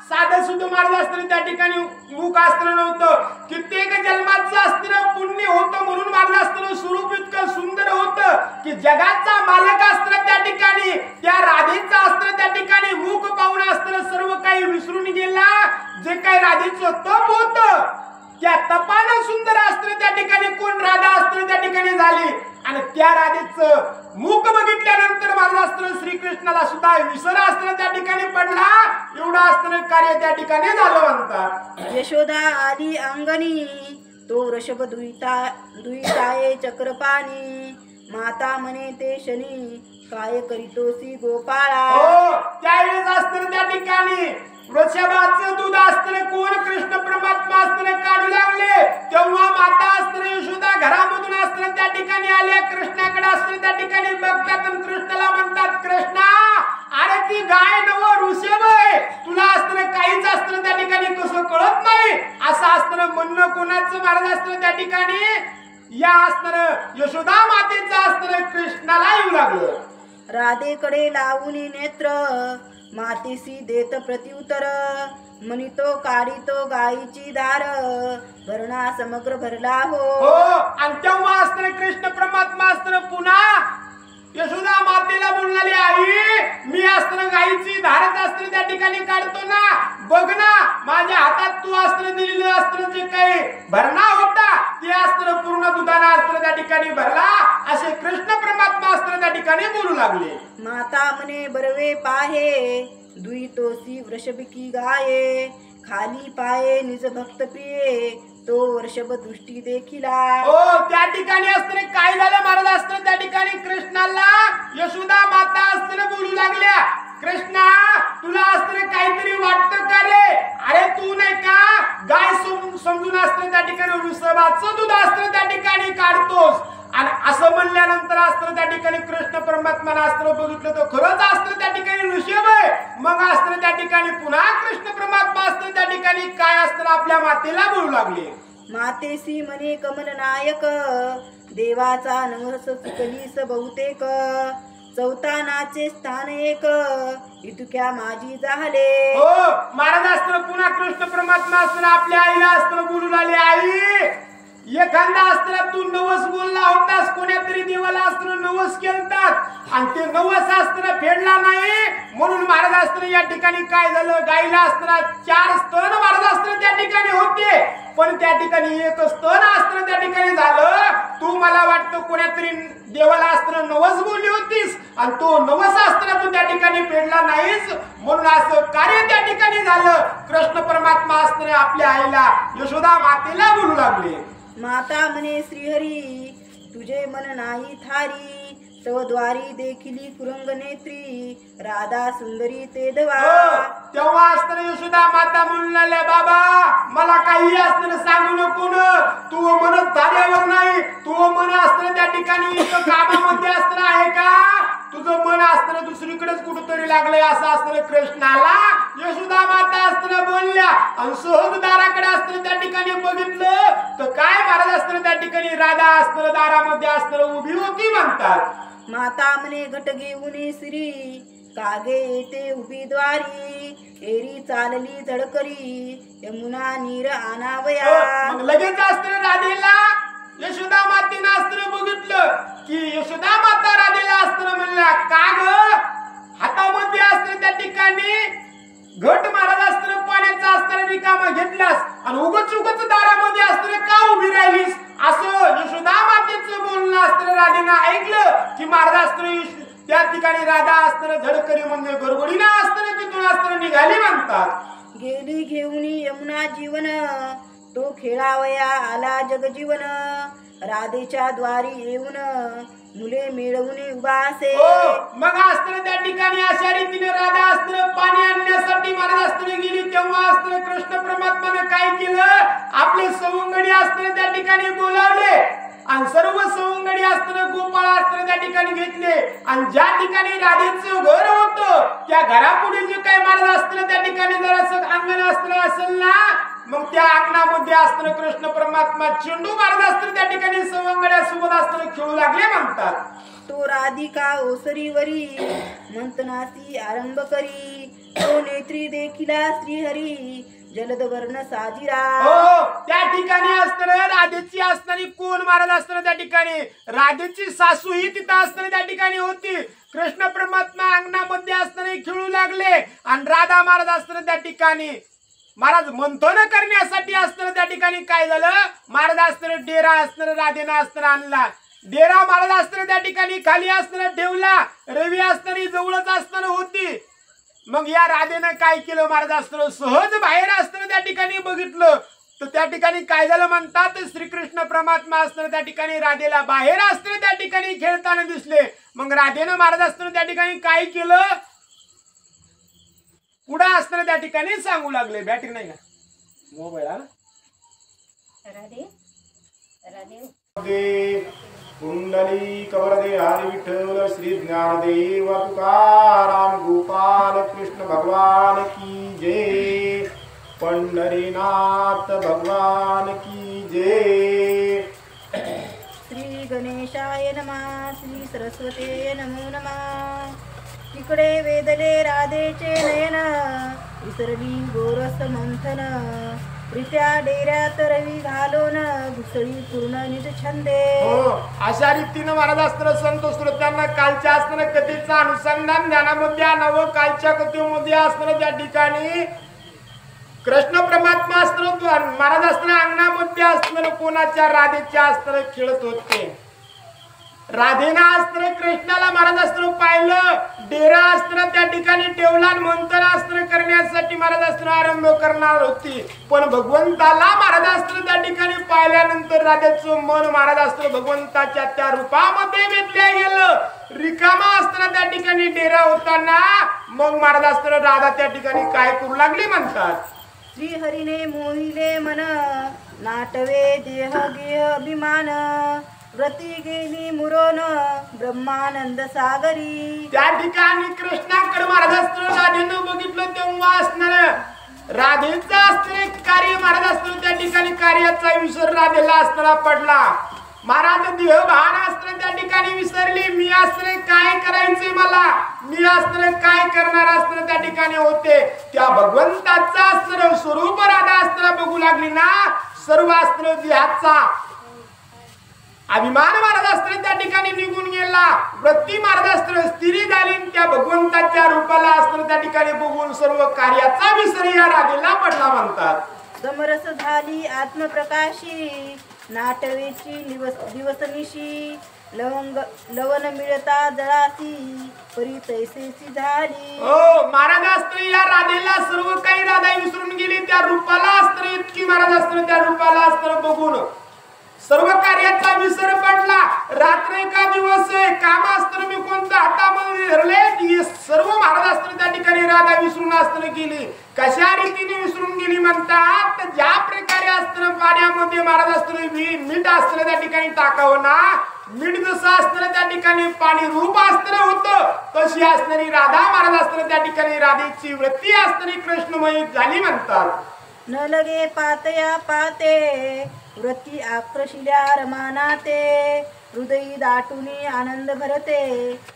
साधं सुद्धा महाराज असताना त्या ठिकाणी मुख असताना नव्हतं. कित्येक जन्माचं असताना पुण्य होतं म्हणून महाराज असताना स्वरूप इतकं सुंदर होतं की जगाचा मालक असताना त्या ठिकाणी त्या राधेचा असताना त्या ठिकाणी मुख पाहून असताना सर्व काही विसरून गेला. जे काही राधेचं तप होतं त्या तपानं सुंदर असताना त्या ठिकाणी कोण राधा असताना त्या ठिकाणी झाली आणि त्या राधेचं मुख बघितल्यानंतर महाराज असताना श्रीकृष्णाला सुद्धा विसर असताना त्या ठिकाणी पडला. एवढं असताना कार्य त्या ठिकाणी झालं म्हणतात. यशोदा आली अंगणी, तो वृषभ दुईताये चक्रपाणी, माता म्हणे ते शनी, काय करीतोसी गोपाळा. हो त्यावेळेस असताना त्या ठिकाणी वृषभाचं दूध असताना कोण कृष्ण परमात्मा असताना काढू लागले. तेव्हा माता असताना यशोदा घरामधून असताना त्या ठिकाणी आल्या. कृष्णाकडे असताना त्या ठिकाणी बघतात आणि कृष्णाला म्हणतात, कृष्णा अरे ती गाय नव वृषभ आहे, तुला असताना काहीच असताना त्या ठिकाणी कसं कळत नाही. असं असताना म्हणणं कोणाचं महाराज असताना त्या ठिकाणी या असताना यशोदा मातेचं असताना कृष्णाला येऊ लागलं. राधेकडे लावून नेत्र, मातेसी देत प्रत्युत्तर, म्हणितो काढितो गायीची धार, भरणा समग्र भरला हो. आणि तेव्हा असताना कृष्ण परमात्मा असताना पुन्हा यशोदा मातेला बोलणारी, आई मी असताना गायीची धारच असताना त्या ठिकाणी काढतो ना, बघ ना माझ्या हातात तू असताना दिलेलं असताना जे काही भरणा होता ते असताना पूर्ण दुधाना असताना त्या ठिकाणी भरला. असे कृष्ण परमात्मा असताना त्या ठिकाणी बोलू लागले. माता म्हणे बरवे पाहे, दुई तोसी वृषभिकी गाये, खाली पाये निज भक्त प्रिये, तो वृषभ दृष्टी देखिला. हो त्या ठिकाणी असताना काय झालं महाराज असताना त्या ठिकाणी कृष्णाला यशोदा माता असताना बोलू लागल्या, कृष्णा तुला असताना काहीतरी वाटतं का रे. अरे तू नाही का गाय समजून असताना त्या ठिकाणी वृषभाचं दूध असताना त्या ठिकाणी काढतोस. आणि असं म्हणल्यानंतर असताना त्या ठिकाणी कृष्ण परमात्माला असताना बघितलं तर खरंच असताना त्या ठिकाणी वृषभ आहे. मग असताना त्या ठिकाणी पुन्हा कृष्ण परमात्मा असताना त्या ठिकाणी काय असताना आपल्या मातेला बोलू लागले. मातेसी म्हणे कमल नायक, देवाचा नवस चुकलीस बहुतेक, चौतानाचे स्थान एक, इतक्या माझी झाले. हो महाराज असताना पुन्हा कृष्ण परमात्मा असताना आपल्या आईला असताना बोलू लागले, आई एखादा असताना तू नवस बोलला होतास, कोण्यातरी देवाला असताना नवस केलतात आणि ते नवस असताना फेडला नाही म्हणून महाराज असताना या ठिकाणी काय झालं, गाईला असताना 4 स्तन महाराज असताना त्या ठिकाणी होते पण त्या ठिकाणी एक स्तन असताना त्या ठिकाणी झालं. तू मला वाटतं कोण्यातरी देवाला असताना नवस बोलली होतीस आणि तो नवस असताना तू त्या ठिकाणी फेडला नाहीस म्हणून असं कार्य त्या ठिकाणी झालं. कृष्ण परमात्मा असताना आपल्या आईला यशोदा मातेला बोलू लागले. माता म्हणे श्रीहरी, तुझे मन नाही थारी, तवद्वारी देखिली कुरंग नेत्री, राधा सुंदरी ते दवा. तेव्हा असताना यशोदा माता म्हणल्या, बाबा मला काही असताना सांगू नको न, तू मन धाऱ्यावर नाही, तू मन असताना त्या ठिकाणी कामामध्ये असताना आहे का, तुझं मन असताना दुसरीकडेच कुठेतरी लागलंय असं असताना कृष्णाला यशोदा माता असताना बोलल्या. आणि सहज दाराकडे असताना त्या ठिकाणी बघितलं तर काय महाराज असताना त्या ठिकाणी राधा असताना दारामध्ये असताना उभी होती म्हणतात. माता म्हणे घट घेऊन श्री, कागे येते उभी द्वारी, एरी चालली झडकरी, यमुना नीर आणावया. मग लगेच असताना राधेला यशोदा मातेनं असताना बघितलं की यशोदा माता राधेला असताना म्हणल्या, का ग हातामध्ये असताना त्या ठिकाणी घट महाराज असताना पाण्याचा असताना रिकामा घेतलास आणि उगच दारामध्ये असताना का उभी राहिलीस. असं यशोदा मातेचं बोलणं असताना राधेनं ऐकलं की महाराज असताना त्या ठिकाणी राधा असताना धडकरी म्हणजे गडबडीनं असताना तिथून असताना निघाली म्हणतात. गेली घेऊन यमुना जीवन, तो खेळावया आला जगजीवन. राधेच्या द्वारी येऊन मुले मिळवून उभासे. मग असताना त्या ठिकाणी अशा रीतीने राधा असताना पाणी आणण्यासाठी महाराज असताना गेली. तेव्हा असताना कृष्ण परमात्माने काय केलं, आपले सवंगडी असताना त्या ठिकाणी बोलावले आणि सर्व सवंगडी असताना गोपाळ असताना त्या ठिकाणी घेतले आणि ज्या ठिकाणी राधेचं घर होतं त्या घरापुढे जे काही महाराज असताना त्या ठिकाणी जरासं अंगण असताना असेल ना, मग त्या अंगणामध्ये असताना कृष्ण परमात्मा चेंडू मारत असताना त्या ठिकाणी सवंगड्या सोबत असताना खेळू लागले म्हणतात. तो राधिका ओसरीवरी मंथनासी आरंभ करी. तो नेत्री देखिला श्रीहरी जलद वर्ण साजिरा. त्या ठिकाणी असताना राधेची असताना कोण महाराज असताना त्या ठिकाणी राधेची सासू ही तिथं असताना त्या ठिकाणी होती. कृष्ण परमात्मा अंगणामध्ये असताना खेळू लागले आणि राधा महाराज असताना त्या ठिकाणी महाराज मंथन करण्यासाठी असताना त्या ठिकाणी काय झालं, महाराज असताना डेरा असताना राधेना असताना आणला. डेरा महाराज असताना त्या ठिकाणी खाली असताना ठेवला. रवी असताना जवळच असताना होती. मग या राधेनं काय केलं, महाराज असताना सहज बाहेर असताना त्या ठिकाणी बघितलं तर त्या ठिकाणी काय झालं म्हणतात, श्रीकृष्ण परमात्मा असताना त्या ठिकाणी राधेला बाहेर असताना त्या ठिकाणी खेळताना दिसले. मग राधेनं महाराज असताना त्या ठिकाणी काय केलं, पुढे असताना त्या ठिकाणी सांगू लागले. बॅटरी नाही का मोबाईल हा राधे राधे कुंडली कवरदे हरी विठ्ठल श्री ज्ञानदेव तुकाराम गोपाल कृष्ण भगवान की जय. पंढरीनाथ भगवान की जय. श्री गणेशाय नमः. श्री सरस्वते नमो नमः. तिकडे वेदले राधेचे नयन, विसरली गोरस मंथन. प्रीत्या डेऱ्यात रवी घालून घुसळी पूर्ण निज छंदे. अशा रीतीनं महाराज असताना संत श्रोत्यांना कालच्या असताना कथेचं अनुसंधान ध्यानामध्ये आणावं. कालच्या कथेमध्ये असताना त्या ठिकाणी कृष्ण परमात्मा असताना महाराज असताना अंगणामध्ये असताना कोणाच्या राधेच्या असताना खेळत होते. राधेना असताना कृष्णाला महाराज असताना पाहिलं. डेरा असताना त्या ठिकाणी ठेवला. मंथन असताना करण्यासाठी महाराज असताना आरंभ करणार होती. पण भगवंताला महाराज असताना त्या ठिकाणी पाहिल्यानंतर राधेचं मन महाराज असताना भगवंताच्या त्या रूपामध्ये वेधलं गेलं. रिकामा असताना त्या ठिकाणी डेरा होताना मग महाराज असताना राधा त्या ठिकाणी काय करू लागली म्हणतात, श्रीहरीने मोहिले मन, नाटवे देह गेह अभिमान. व्रती गेली मुरोन ब्रह्मानंद सागरी. त्या ठिकाणी कृष्णाकडे महाराज असताना राधेनं बघितलं तेव्हा असणार राधेचं असणारे कार्य महाराज असताना त्या ठिकाणी कार्याचा विसर राधेला असताना पडला. महाराज देह भान असताना त्या ठिकाणी विसरली. मी असताना काय करायचंय मला, मी असताना काय करणार असताना त्या ठिकाणी होते. त्या भगवंताचा असणारं स्वरूप राधा असताना बघू लागली ना. सर्व असणारं देहाचा अभिमान महाराज असताना त्या ठिकाणी निघून गेला. वृत्ती महाराज असताना स्थिर झाली. त्या भगवंताच्या रूपाला असताना त्या ठिकाणी बघून सर्व कार्याचा विसर या राधेला पडला म्हणतात. समरस झाली आत्मप्रकाशी, नाटवेची दिवसनिशी. लवण मिळता जळासी, परी तैसेची झाली. महाराज असताना या राधेला सर्व काही राधा विसरून गेली. त्या रूपाला असताना इतकी महाराज असताना त्या रूपाला असताना बघून सर्व कार्याचा विसर पडला. रात्र का दिवस आहे काम असताना मी कोणत्या हातामध्ये धरले सर्व महाराज असताना त्या ठिकाणी राधा विसरून असताना गेली. कशा रीतीने विसरून गेली म्हणतात, तर ज्या प्रकारे असताना पाण्यामध्ये महाराज असताना मीठ असताना त्या ठिकाणी टाकावं ना, मीठ जसं असताना त्या ठिकाणी पाणी रूप असताना होतं, तशी असणारी राधा महाराज असताना त्या ठिकाणी राधेची वृत्ती असताना कृष्णमयी झाली म्हणतात. न लगे पातया पाते, व्रती आक्रशिल्या रमानाते. हृदयी दाटुनी आनंद भरते,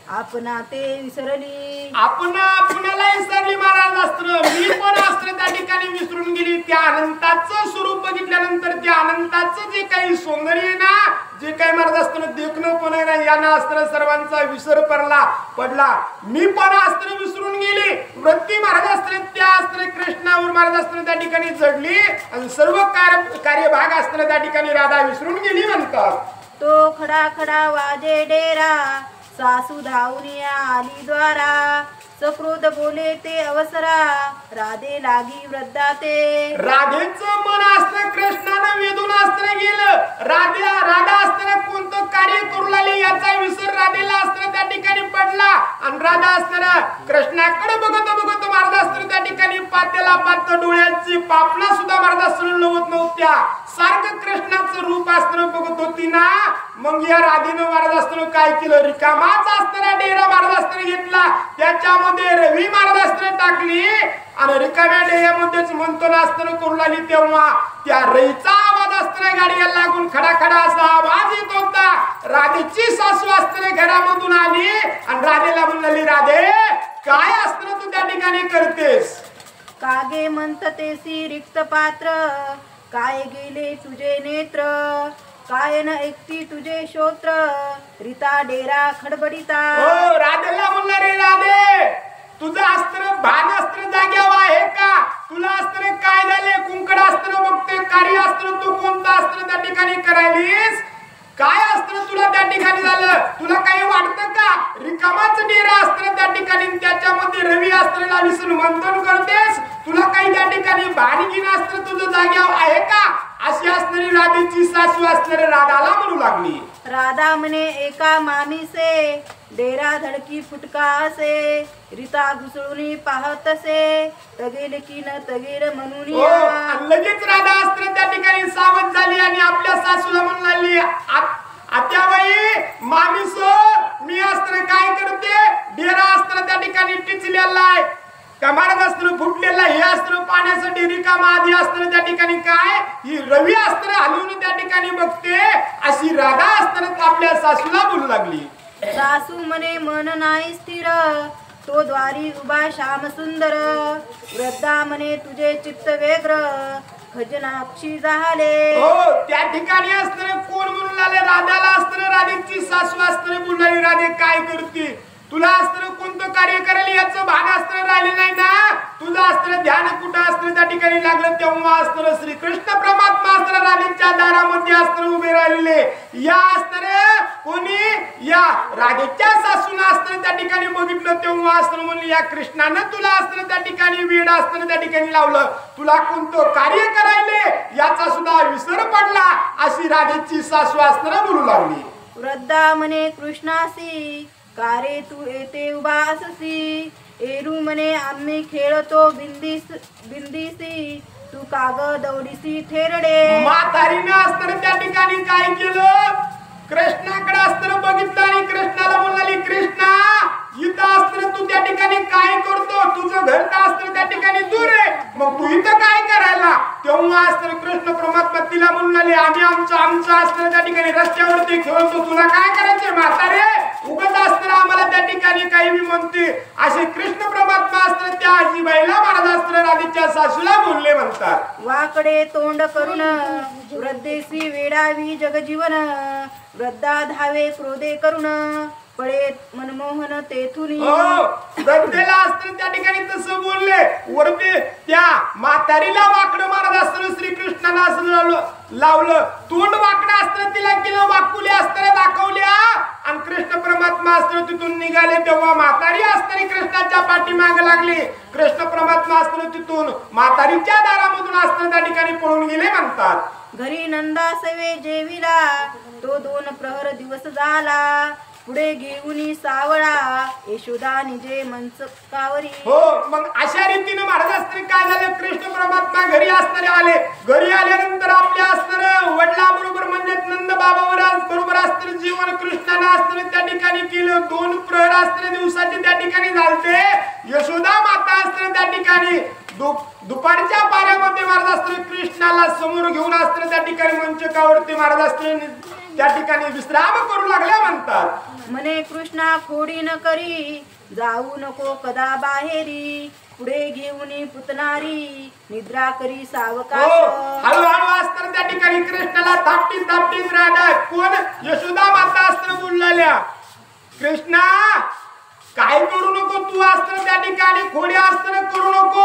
आपणा ते विसरली. आपणाला विसरली महाराज असतं. मी पण असतं त्या ठिकाणी विसरून गेली. त्या अनंताचं स्वरूप बघितल्यानंतर त्या अनंताचं जे काही सौंदर्य ना, जे काही महाराज असतं देखणं पण आहे यांना असतं सर्वांचा विसर पडला. मी पण असतं विसरून गेली. वृत्ती महाराज असतं त्या असतं कृष्णावर महाराज असतं त्या ठिकाणी जडली आणि सर्व कार्यभाग असताना त्या ठिकाणी राधा विसरून गेली म्हणतात. तो खडा खडा वाजे डेरा, सासू धावून आली द्वारा सक्रोध बोले ते अवसरा राधे लागी वृद्धा ते राधेचं मन असतं कृष्णानं वेधून असतं गेलं राधा असताना कोणतं कार्य करू लागले याचा विसर राधेला असताना त्या ठिकाणी पडला आणि राधा असताना कृष्णाकडे बघत बघत महाराज असताना त्या ठिकाणी पात्याला पात डोळ्यांची पापणा सुद्धा महाराज असताना लवत नव्हत्या सारखं कृष्णाचं रूप असताना बघत होती ना मग या राधेनं महाराज असताना काय केलं रिकामाच असताना डेरा महाराज असताना घेतला त्याच्यामध्ये रवी महाराज असताना टाकली आणि रिकाम्या डेऱ्यामध्येच म्हणतो ना असताना करू लागली तेव्हा त्या रईचा आवाज असताना गाडीला लागून खडाखडा असा आवाज येत होता राधेची सासू असताना घरामधून आली आणि राधेला म्हणाली राधे काय असताना तू त्या ठिकाणी करतेस कागे म्हणततेसी रिक्त पात्र काय गेले तुझे नेत्र काय न ऐकती तुझे श्रोत्र रीता डेरा खडबडिता हो राधेला म्हणला रे राधे तुझं अस्त्र भान अस्त्र जाग्यावर आहे का तुला अस्त्र काय झाले कुंकड अस्त्र बघते कार्य अस्त्र तू कोणतं अस्त्र त्या ठिकाणी करायलीस काय अस्त्र तुला त्या ठिकाणी झालं तुला काही वाटतं का रिकामाच डेरा अस्त्र त्या ठिकाणी त्याच्यामध्ये रवी अस्त्र लाविसून मंथन करतेस तुला काही त्या ठिकाणी भानगीन अस्त्र तुझं जाग्यावर आहे का अशी असणारी राधेची सासू असणारी राधाला म्हणू लागली राधा म्हणे एका मामीसे डेरा धडकी फुटका असे रीता घुसळून पाहत असे तगेल की न तगेल म्हणून लगेच राधा अस्त्र त्या ठिकाणी सावध झाली आणि आपल्या सासूला म्हणू लागली आत्याबाई मामीस मी अस्त्र काय करते डेरा अस्त्र त्या ठिकाणी टिचलेला आहे कमारत अस्त्र फुटलेला हे अस्त्र पाण्यासाठी रिकामा आधी अस्त्र त्या ठिकाणी काय ही रवी अस्त्र हलवून त्या ठिकाणी बघते अशी राधा अस्त्र आपल्या सासूला बोलू लागली सासू म्हणे मन नाही स्थिर तो द्वारी उभा श्याम सुंदर वृद्धा म्हणे तुझे चित्त वेग्र खजनाक्षी झाले हो त्या ठिकाणी असताना कोण म्हणून लागले राधाला असताना राधेची सासू असताना बोलणारी राधे काय करते तुला अस्त्र कोणतं कार्य करायला याचं भान अस्त्र राहिले नाही ना तुझं अस्त्र ध्यान कुठं अस्त्र त्या ठिकाणी लागलं तेव्हा अस्त्र श्रीकृष्ण परमात्मा अस्त्र राधेच्या दारामध्ये अस्त्र उभे राहिलेले या अस्त्र कोणी या राधेच्या सासून अस्त्र त्या ठिकाणी बघितलं तेव्हा अस्त्र म्हणलं या कृष्णानं तुला अस्त्र त्या ठिकाणी वेड अस्त्र त्या ठिकाणी लावलं तुला कोणतं कार्य करायले याचा सुद्धा विसर पडला अशी राधेची सासू अस्त्र बोलू लागली वृद्धा म्हणे कृष्णासी कारे तू येते उभा अससी एरू म्हणे आम्ही खेळतो बिंदीसी तू काग दौडीसी थेरडे म्हातारीने असताना त्या ठिकाणी काय केलं कृष्णाकडे असताना बघितलं आणि कृष्णाला म्हणाली कृष्णा इथं असताना तू त्या ठिकाणी काय करतो तुझं घर तर असताना त्या ठिकाणी दूर आहे मग तू इथं काय करायला तेव्हा असताना कृष्ण परमात्मा तिला म्हणाले आम्ही आमचं असताना त्या ठिकाणी रस्त्यावरती खेळतो तुला काय करायचंय म्हातारे उगत असताना आम्हाला त्या ठिकाणी काही मी म्हणते असे कृष्ण परमात्मा असताना त्या आजीबाईला महाराज असताना राधेच्या सासूला बोलले म्हणतात वाकडे तोंड करून वृद्धेसी वेडावी जगजीवन वृद्धा धावे क्रोधे करून पळे मनमोहन तेथून वृद्धेला असताना त्या ठिकाणी तसं बोलले वरते त्या म्हातारीला वाकडं महाराज असताना श्रीकृष्णाला असं लावलं तोंड वाकडं असताना तिला केलं वाकुले असताना दाखवल्या आणि कृष्ण परमात्मा असताना तिथून निघाले तेव्हा म्हातारी असताना कृष्णाच्या पाठीमागे लागली कृष्ण परमात्मा असताना तिथून म्हातारीच्या दारामधून असताना त्या ठिकाणी पळून गेले म्हणतात घरी नंदा सवे जेविला तो 2 प्रहर दिवस झाला पुढे घेऊन सावळा यशोदा निजे मंचकावरी हो मग अशा रीतीने महाराज असताना काय झालं कृष्ण परमात्मा घरी असणारे आले घरी आल्यानंतर आपल्या असणारे वडिला बरोबर म्हणजे नंद बाबावर बरोबर असणारे जीवन कृष्णाने असताना त्या ठिकाणी केलं 2 प्रहर असणारे दिवसाचे त्या ठिकाणी झालते यशोदा माता असताना त्या ठिकाणी दुपारच्या पाऱ्यामध्ये महाराज असताना कृष्णाला समोर घेऊन असताना त्या ठिकाणी मंचकावरती महाराज असताना त्या ठिकाणी विश्राम करू लागल्या म्हणतात म्हणे कृष्णा खोडी न करी जाऊ नको कदा बाहेरी पुढे घेऊन पुतनारी निद्रा करी सावकाश हळूहळू असताना त्या ठिकाणी कृष्णाला थापटीत राहणार कोण यशोदा माता असताना बोललेल्या कृष्णा काय करू नको तू असताना त्या ठिकाणी खोड्या असताना करू नको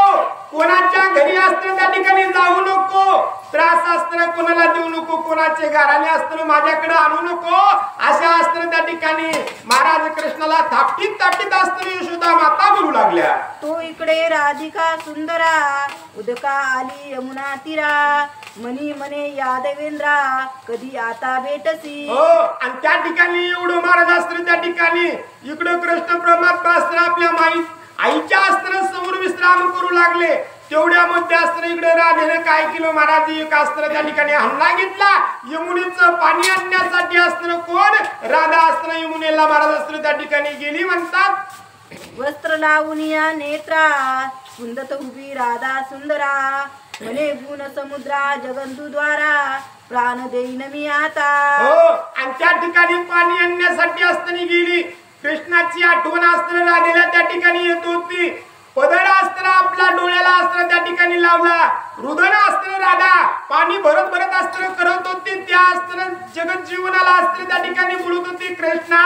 कोणाच्या घरी असतं त्या ठिकाणी जाऊ नको, त्रास असतं कोणाला देऊ नको, कोणाचे घराने असतं माझ्याकडे आणू नको, अशा असतं त्या ठिकाणी महाराज कृष्णाला थापटीत थापटीत असतं यशोदा माता बोलू लागल्या. तो इकडे राधिका सुंदरा, उदका आली यमुना तीरा, मनी मने यादवेंद्रा, कधी आता भेटसी. हो, आणि त्या ठिकाणी एवढं महाराज असतं त्या ठिकाणी इकडे कृष्ण परमात्मा असतं आपल्या आईच्या अस्त्र समोर विश्राम करू लागले. तेवढ्यामध्ये अस्त्र इकडे राधेने काय केलं महाराज, एक अस्त्र त्या ठिकाणी हल्ला घेतला. यमुनेचं पाणी आणण्यासाठी अस्त्र कोण, राधा अस्त्र यमुनेला महाराज अस्त्र त्या ठिकाणी गेली. म्हणतात वस्त्र लावून या नेत्रा, कुंदत उभी राधा सुंदरा, मने गुण समुद्रा जगंतु द्वारा, प्राण देईन मी आता. हो, आणि त्या ठिकाणी पाणी आणण्यासाठी अस्त्र गेली. कृष्णाची आठवण अस्त्र राधेला त्या ठिकाणी येत होती. पदर अस्त्र आपला डोळ्याला अस्त्र त्या ठिकाणी लावला. हृदय अस्त्र राधा पाणी भरत भरत अस्त्र करत होती. त्या अस्त्र जगत जीवनाला अस्त्र त्या ठिकाणी बोलत होती, कृष्णा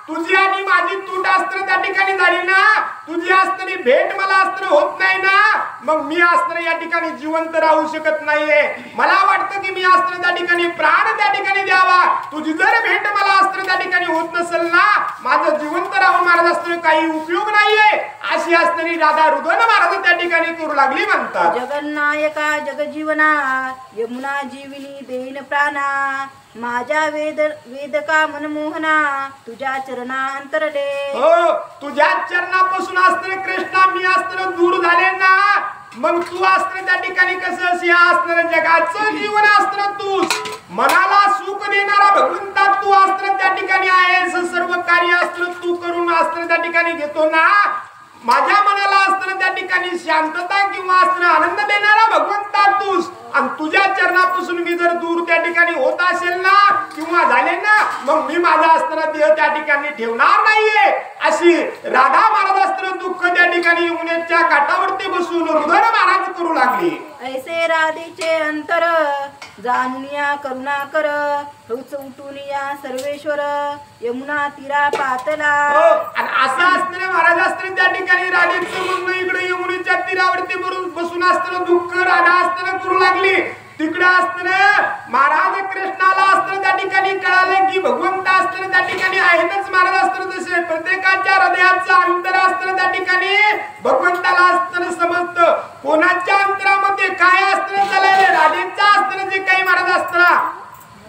तुझी आणि माझी तूट अस्त्र त्या ठिकाणी झाली ना, तुझी अस्त्री भेट मला अस्त्र होत नाही ना, मग मी अस्त्र या ठिकाणी जिवंत राहू शकत नाहीये. मला वाटतं की मी अस्त्र त्या ठिकाणी प्राण त्या ठिकाणी द्यावा. तुझी जर भेट मला अस्त्र त्या ठिकाणी होत नसेल ना, माझं जिवंत राहून महाराज अस्त्र काही उपयोग नाहीये. अशी असणारी राधा हृदय महाराज त्या ठिकाणी करू लागली. म्हणतात जगन्नायका जगजीवना, यमुना जीविनी देईन प्राणा, माझ्या वेदका मनमोहना, तुझ्या चरणा अंतरले. हो, तुझ्या चरणापासून अस्त्र कृष्णा मी अस्त्र दूर झाले ना, मग तू अस्त्र त्या ठिकाणी कसं, या अस्त्र जगाचं जीवन अस्त्र तूच, मनाला सुख देणारा भगवंता तू अस्त्र त्या ठिकाणी आहेस. सर्व कार्य अस्त्र तू करून अस्त्र त्या ठिकाणी घेतो ना, माझ्या मनाला अस्त्र त्या ठिकाणी शांतता किंवा अस्त्र आनंद देणारा भगवंता तूच. आणि तुझ्या चरणापासून मी जर दूर त्या ठिकाणी होत असेल ना किंवा झाले ना, मग मी माझा अस्त्र देह त्या ठिकाणी ठेवणार नाहीये. अशी राधा महाराज अस्त्र दुःख त्या ठिकाणी यमुनेच्या काठावरती बसून हृदय महाराज करू लागली. ऐसे राधेचे अंतर, जाणून या करुणा कर, हौच उठून या सर्वेश्वर, यमुना तीरा पातला. हो, आणि असं असणारे महाराज अस्त्र त्या ठिकाणी राधेचं म्हणणं इकडे यमुनेच्या तीरावरती बसून असताना दुःख राधा अस्त्र करू लागली. तिकडे असताना महाराज कृष्णाला अस्त्र त्या ठिकाणी कळाले की भगवंत अस्त्र त्या ठिकाणी आहेतच. महाराज अस्त्र तसे प्रत्येकाच्या हृदयाचं अंतर अस्त्र त्या ठिकाणी भगवंताला अस्त्र समजतं. कोणाच्या अंतरामध्ये काय अस्त्र चालले, राधेचा अस्त्र जे काही महाराज अस्त्र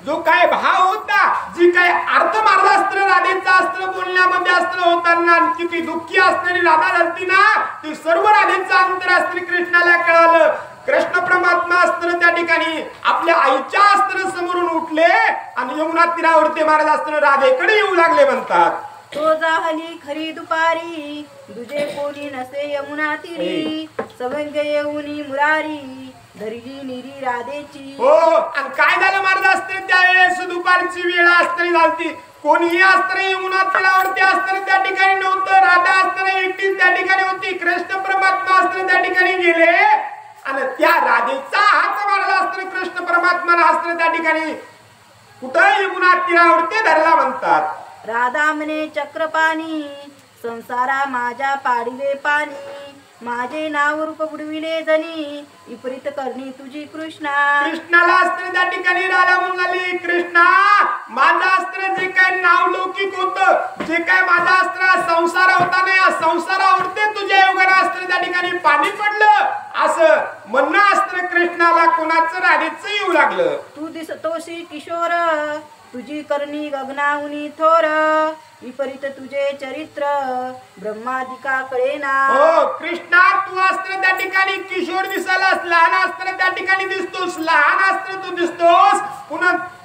जो काय भाव होता, जी काय अर्थ महाराज अस्त्र राधेचा अस्त्र बोलण्यामध्ये अस्त्र होताना किती दुःखी असणारी राधा झाली ना, ती सर्व राधेचा अंतर अस्त्र कृष्णाला कळालं. कृष्ण परमात्मा अस्त्र त्या ठिकाणी आपल्या आईच्या अस्त्र समोरून उठले आणि यमुना तीरावरती महाराज अस्त्र राधेकडे येऊ लागले. म्हणतात तो जाहली खरी दुपारी, तुझे कोणी नसे यमुना तीरी, सवंग येऊनी मुरारी, धरली निरी राधेची. हो, आणि काय झालं महाराज अस्त्र त्यावेळेस दुपारची वेळ अस्त्री झालती. कोणीही अस्त्र यमुना तीरावरती अस्त्र त्या ठिकाणी नव्हतं. राधा अस्त्र एकटीच त्या ठिकाणी होती. कृष्ण परमात्मा अस्त्र त्या ठिकाणी गेले आणि त्या राधेचा हात महाराज अस्त्र कृष्ण परमात्मा अस्त्र त्या ठिकाणी कुठं यमुना तीरावरती धरला. म्हणतात राधा म्हणे चक्रपाणी, संसारा माझ्या पाडिले पाणी, माझे नाव रूप बुडविले जनी, विपरीत करणी तुझी कृष्णा. कृष्णाला अस्त्र त्या ठिकाणी राधा म्हणाली, कृष्णा माझा अस्त्र जे काय नाव लौकिक होतं, जे काय माझा अस्त्र संसार होता ना, या संसारावरती तुझ्या योगाने अस्त्र त्या ठिकाणी पाणी पडलं. असं म्हणणं अस्त्र कृष्णाला कोणाचं राधेचं येऊ लागलं. तू दिसतोशी किशोर, तुझी करणी गगनाहुनी थोर, विपरीत तुझे चरित्र ब्रह्मादिका कळेना. हो, कृष्णा तू अस्त्र त्या ठिकाणी किशोर दिसायलास, लहान अस्त्र त्या ठिकाणी दिसतोस, लहान अस्त्र तू दिसतोस,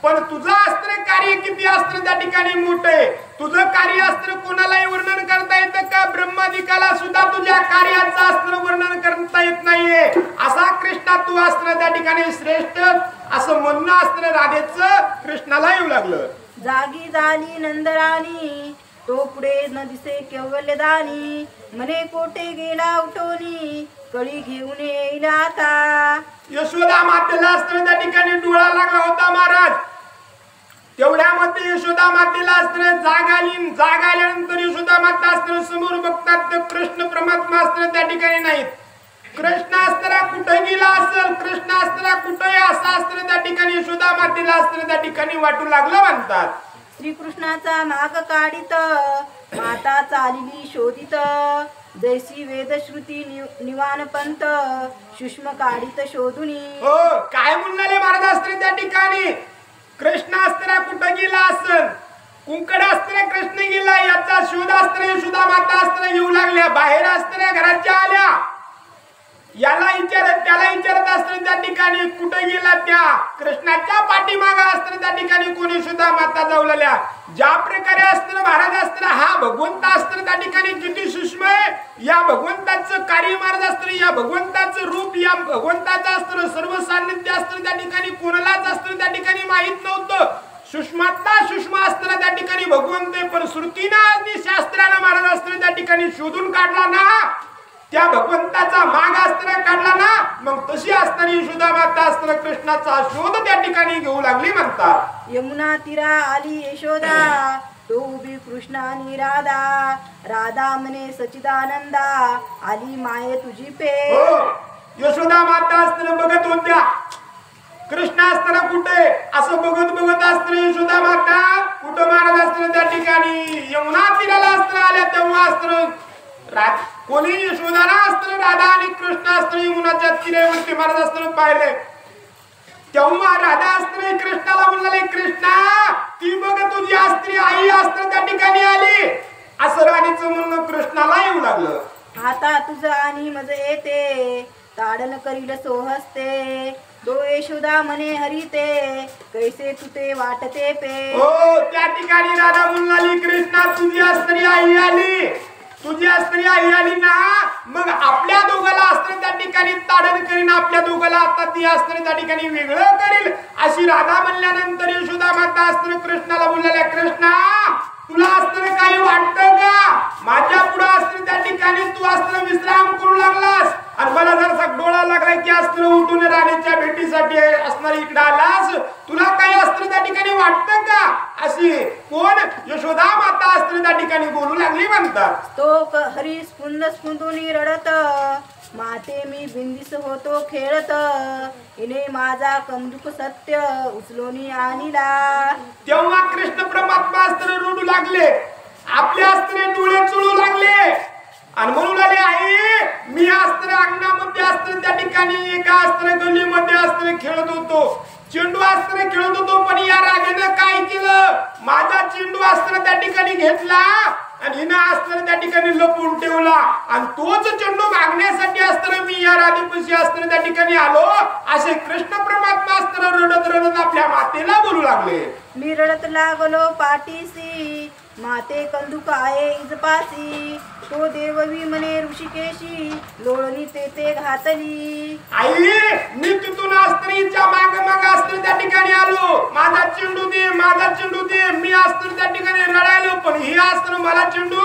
पण तुझं अस्त्र कार्य किती अस्त्र त्या ठिकाणी मोठे. तुझं कार्य अस्त्र कोणालाही वर्णन करता येतं का? ब्रह्मादिकाला सुद्धा तुझ्या कार्याचं अस्त्र वर्णन करता येत नाहीये. असा कृष्णा तू अस्त्र त्या ठिकाणी श्रेष्ठ असं म्हणणं अस्त्र राधेचं कृष्णाला येऊ लागलं. जागी झाली नंदराणी, तो पुढे न दिसे केवलदानी, मने कोटे गेला उठवणी, कळी घेऊन येईल आता. यशोदा मातेला अस्त्र त्या ठिकाणी डोळा लागला होता महाराज. तेवढ्यामध्ये यशोदा मातेला अस्त्र जाग आल्यानंतर यशोदा माता अस्त्र समोर बघतात तर कृष्ण परमात्मा अस्त्र त्या ठिकाणी नाहीत. कृष्ण असताना कुठे गेला असेल, कृष्ण असताना कुठे असं असताना त्या ठिकाणी यशोदा मातेला असताना त्या ठिकाणी वाटू लागलं म्हणतात. श्रीकृष्णाचा माग काढित माता चालिली शोधित जैसी वेदश्रुती निवान पंत सूक्ष्म काढित शोधुनी. हो काय म्हणणारे महाराज असताना त्या ठिकाणी कृष्ण असताना कुठे गेला असेल, कुंकड असताना कृष्ण गेला याचा शोध असताना यशोदा माता असताना येऊ लागल्या. बाहेर असताना घराच्या आल्या, याला विचारत त्याला विचारत असताना त्या ठिकाणी कुठे गेला, त्या कृष्णाच्या पाठीमागा असताना त्या ठिकाणी कोणी यशोदा माता जाऊ लागल्या. ज्या प्रकारे असताना महाराज असताना हा भगवंत असताना त्या ठिकाणी किती सूक्ष्म आहे, या भगवंताचं कार्य महाराज असताना, या भगवंताचं रूप, या भगवंताचं असताना सर्व सान्निध्य असताना त्या ठिकाणी कोणालाच असताना त्या ठिकाणी माहित नव्हतं. सूक्ष्मातला सूक्ष्म असताना त्या ठिकाणी भगवंत आहे, पण श्रुतीनं आणि शास्त्रानं महाराज असताना त्या ठिकाणी शोधून काढला ना, त्या भगवंताचा माग असताना काढला ना, मग तशी असताना यशोदा माता असताना कृष्णाचा शोध त्या ठिकाणी घेऊ लागली म्हणतात. यमुना तीरा आली यशोदा तो उभी कृष्णानी राधा राधा म्हणे सचिदानंदा आली माये तुझी पे. हो यशोदा माता असताना बघत होत्या कृष्ण असताना कुठे असं बघत बघत असताना यशोदा माता कुठं महाराज असताना त्या ठिकाणी यमुना तीराला असताना आल्या. तेव्हा असताना कोणी यशोदाला असताना राधा आणि कृष्ण असताना यमुनाच्या तीरावरती महाराज असताना पाहिले. तेव्हा राधा असताना कृष्णाला म्हणले, कृष्णा ती बघ तुझी स्त्री आई असताना त्या ठिकाणी आली, असं राणीचं म्हणणं कृष्णाला येऊ लागलं. आता तुझं आणि मज येते ताडन करील सोहसते दो यशोदा म्हणे हरिते कैसे तुते वाटते पे. हो त्या ठिकाणी राधा म्हणाली, कृष्णा तुझी स्त्री आई आली, तुझी स्त्री आई आली ना, मग आपल्या दोघाला असताना त्या ठिकाणी ताडण करीन, आपल्या दोघाला आता ती असताना त्या ठिकाणी वेगळं करील, अशी राधा म्हणल्यानंतर यशोदा माता असताना कृष्णाला बोललेल्या, कृष्णा तुला असताना काही वाटतं का, माझ्या पुढे असताना त्या ठिकाणी तू असताना विश्राम करू लागलास आणि मला जर डोळा लागला की असताना उठून राणीच्या भेटीसाठी असणार इकडे आलास, तुला काही असताना त्या ठिकाणी वाटतं का, अशी कोण यशोदा माता असताना त्या ठिकाणी बोलू लागली म्हणतात. तो हरी स्फुंद स्फुंदुनी रडत माते मी बिंदिस होतो खेळत इने माझा कंदुक सत्य उचलोनी आणिला. तेव्हा कृष्ण परमात्मा असताना रडू लागले, आपल्या असताना डोळे चुळू लागले आणि म्हणू लागले, आई मी असताना अंगणामध्ये असताना त्या ठिकाणी एका असताना गल्लीमध्ये असताना खेळत होतो, चेंडू असताना खेळत होतो, पण या राजाने काय केलं, माझा चेंडू असताना त्या ठिकाणी घेतला आणि हिनं असताना त्या ठिकाणी लपवून ठेवला आणि तोच चेंडू मागण्यासाठी असताना मी या राधेपाशी असताना त्या ठिकाणी आलो, असे कृष्ण परमात्मा असताना रडत रडत आपल्या मातेला बोलू लागले. मी रडत लागलो पाठीसी माते कंदुक आहे इजपासी तो देववी म्हणे ऋषिकेशी लोळणी ते घातली. आई मी तिथून अस्त्रीच्या माग माग असताना त्या ठिकाणी आलो, माझा चेंडू दे, माझा चेंडू दे, मी असताना त्या ठिकाणी रडायलो, पण ही असताना मला चेंडू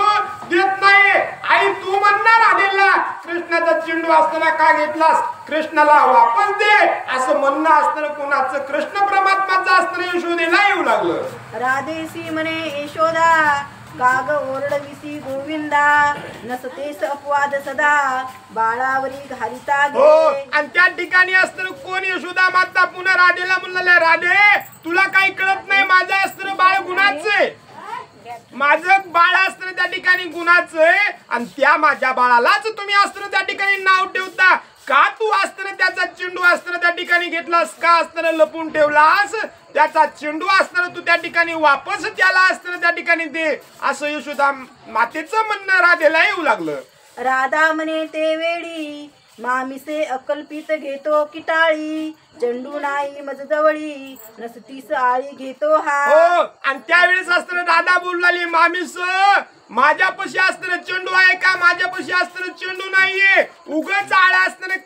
देत नाही. आई तू म्हणणार आलेला कृष्णाचा चेंडू असताना का घेतलास, कृष्णाला वापस दे, असं म्हणणं असताना कोणाचं कृष्ण परमात्माचं असताना यशोदेला येऊ लागलं. राधेसी म्हणे यशोदा गाग ओरडविसी गोविंदा नसतेस अपवाद सदा बाळावरी घालिता हो आणि त्या ठिकाणी असताना कोण यशोदा माता पुन्हा राधेला म्हणलेल्या, राधे तुला काही कळत नाही, माझं असताना बाळ गुणाचं, माझं बाळ असताना त्या ठिकाणी गुणाचं आणि त्या माझ्या बाळालाच तुम्ही असताना त्या ठिकाणी नाव ठेवता का, तू असताना त्याचा चेंडू असताना त्या ठिकाणी घेतलास का, असताना लपून ठेवलास, त्याचा चेंडू असताना तू त्या ठिकाणी वापस त्याला असताना त्या ठिकाणी दे, असं यशोदा मातेचं म्हणणं राधेला येऊ लागलं. राधा म्हणे ते वेळी मामिसे अकल्पित घेतो किटाळी चेंडू नाही मज जवळी नसतीस आळी घेतो हा. हो आणि त्यावेळेस असताना राधा बोलू लागली, मामीस माझ्यापाशी असताना चेंडू आहे का, माझ्यापाशी असताना चेंडू नाहीये, उगाच आळा असताना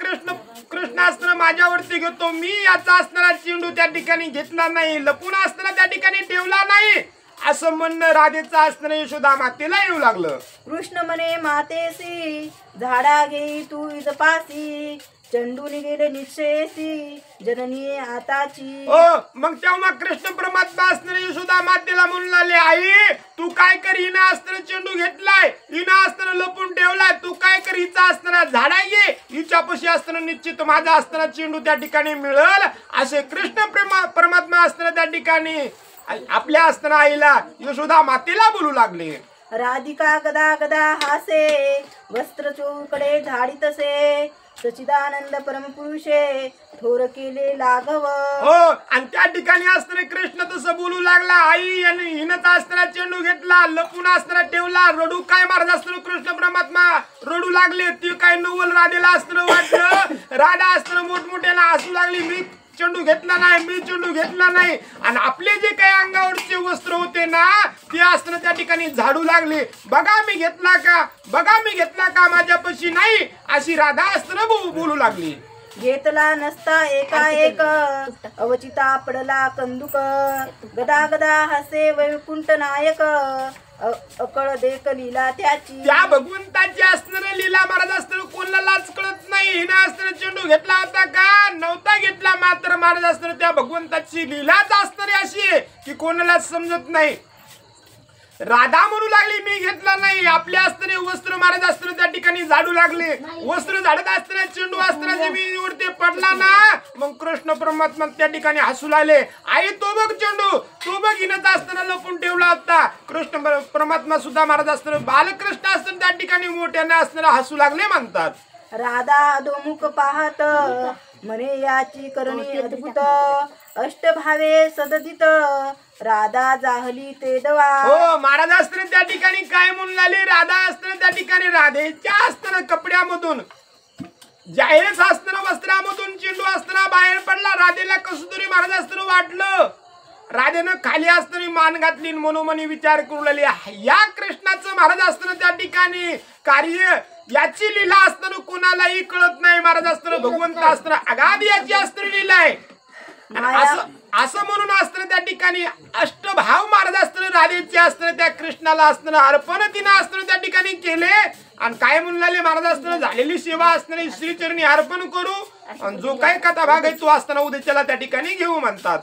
कृष्ण असताना माझ्यावरती घेतो, मी याचा असताना चेंडू त्या ठिकाणी घेतला नाही, लपून असताना त्या ठिकाणी ठेवला नाही, असं म्हणणं राधेचं असताना यशोदा मातेला येऊ लागलं. कृष्ण म्हणे मातेसी झाडा घेई तू इजपासी चंडू निघेले निश्चयेसी जननी आताची. हो मग तेव्हा कृष्ण परमात्मा असणार यशोदा मातेला म्हणून लागले, आई तू काय कर, हिनं असताना चेंडू घेतलाय, हिनं असताना लपून ठेवलाय, तू काय कर, हिचा असताना झाडा घे, हिच्यापाशी असताना निश्चित माझा असताना चेंडू त्या ठिकाणी मिळेल. असे कृष्ण परमात्मा असताना त्या ठिकाणी आपल्या असताना आईला यशोदा मातेला बोलू लागले. राधिका गदा गदा हासे वस्त्र चोकडे झाडीतसे सचिदानंद परमपुरुषे थोर केले लाघव. हो आणि त्या ठिकाणी असताना कृष्ण तसं बोलू लागला, आई आणि हिनच असताना चेंडू घेतला, लपून असताना ठेवला, रडू काय महाराज असताना कृष्ण परमात्मा रडू लागले. ती काय नवल राधेला असताना वाटलं, राधा असताना मोठमोठ्याला हसू लागली, मी चेंडू घेतला नाही, मी चेंडू घेतला नाही. आणि आपले जे काही अंगावरचे वस्त्र होते ना ते असताना त्या ठिकाणी झाडू लागले, बघा मी घेतला का, बघा मी घेतला का, माझ्यापाशी नाही, अशी राधा असताना बोलू लागली. घेतला नसता एकाएक अवचिता पडला कंदुक गदा गदा हसे वैकुंठ नायक अकळ देख लीला त्याची. त्या भगवंताची असणारा लीला महाराज असताना कोणालाच कळत नाही. हिनं असताना चेंडू घेतला होता का नव्हता घेतला, मात्र महाराज असताना त्या भगवंताची लीलाच असणारी अशी आहे की कोणालाच समजत नाही. राधा म्हणू लागली मी घेतला नाही, आपल्या असताना वस्त्र महाराज असताना त्या ठिकाणी झाडू लागले, वस्त्र झाडत असताना चेंडू असताना जमिनीवरती पडला ना, मग कृष्ण परमात्मा त्या ठिकाणी हसू लागले, आई तो बघ चेंडू, तो बघ हिनच असताना लपून ठेवला होता. कृष्ण परमात्मा सुद्धा महाराज असताना बालकृष्ण असताना त्या ठिकाणी मोठ्याने असताना हसू लागले म्हणतात. राधा अधोमुख पाहत म्हणे याची करणी अद्भुत अष्टभावे सददित राधा जाहली ते दवा. हो महाराज असताना त्या ठिकाणी काय म्हणून लागले, राधा असताना त्या ठिकाणी राधेच्या असताना कपड्यामधून जाहीरच असताना वस्त्रामधून चेंडू असताना बाहेर पडला. राधेला कसं तरी महाराज असताना वाटलं, राधेनं खाली असताना मान घातली, मनोमनी विचार करू लागली, या कृष्णाचं महाराज असताना त्या ठिकाणी कार्य, याची लीला असताना कोणालाही कळत नाही. महाराज असताना भगवंत असताना अगाध याची असताना लीला आहे. असं म्हणून असताना त्या ठिकाणी अष्टभाव महाराज असताना राधेचे असताना त्या कृष्णाला असताना अर्पण तिनं असताना त्या ठिकाणी केले. आणि काय म्हणून लागले महाराज असताना झालेली सेवा असताना श्रीचरणी अर्पण करू, आणि जो काही कथा भाग आहे तो असताना उद्याच्याला त्या ठिकाणी घेऊ म्हणतात.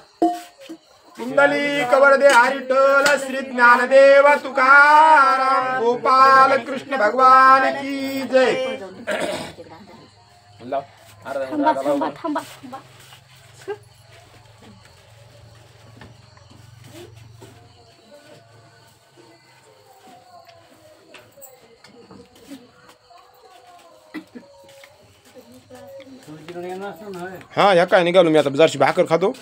कुंडली कवरदे हरिटल श्री ज्ञानदेव तुकाराम गोपाल कृष्ण भगवान की जय. हा या काय निघालो मी आता जराशी भाकर खातो.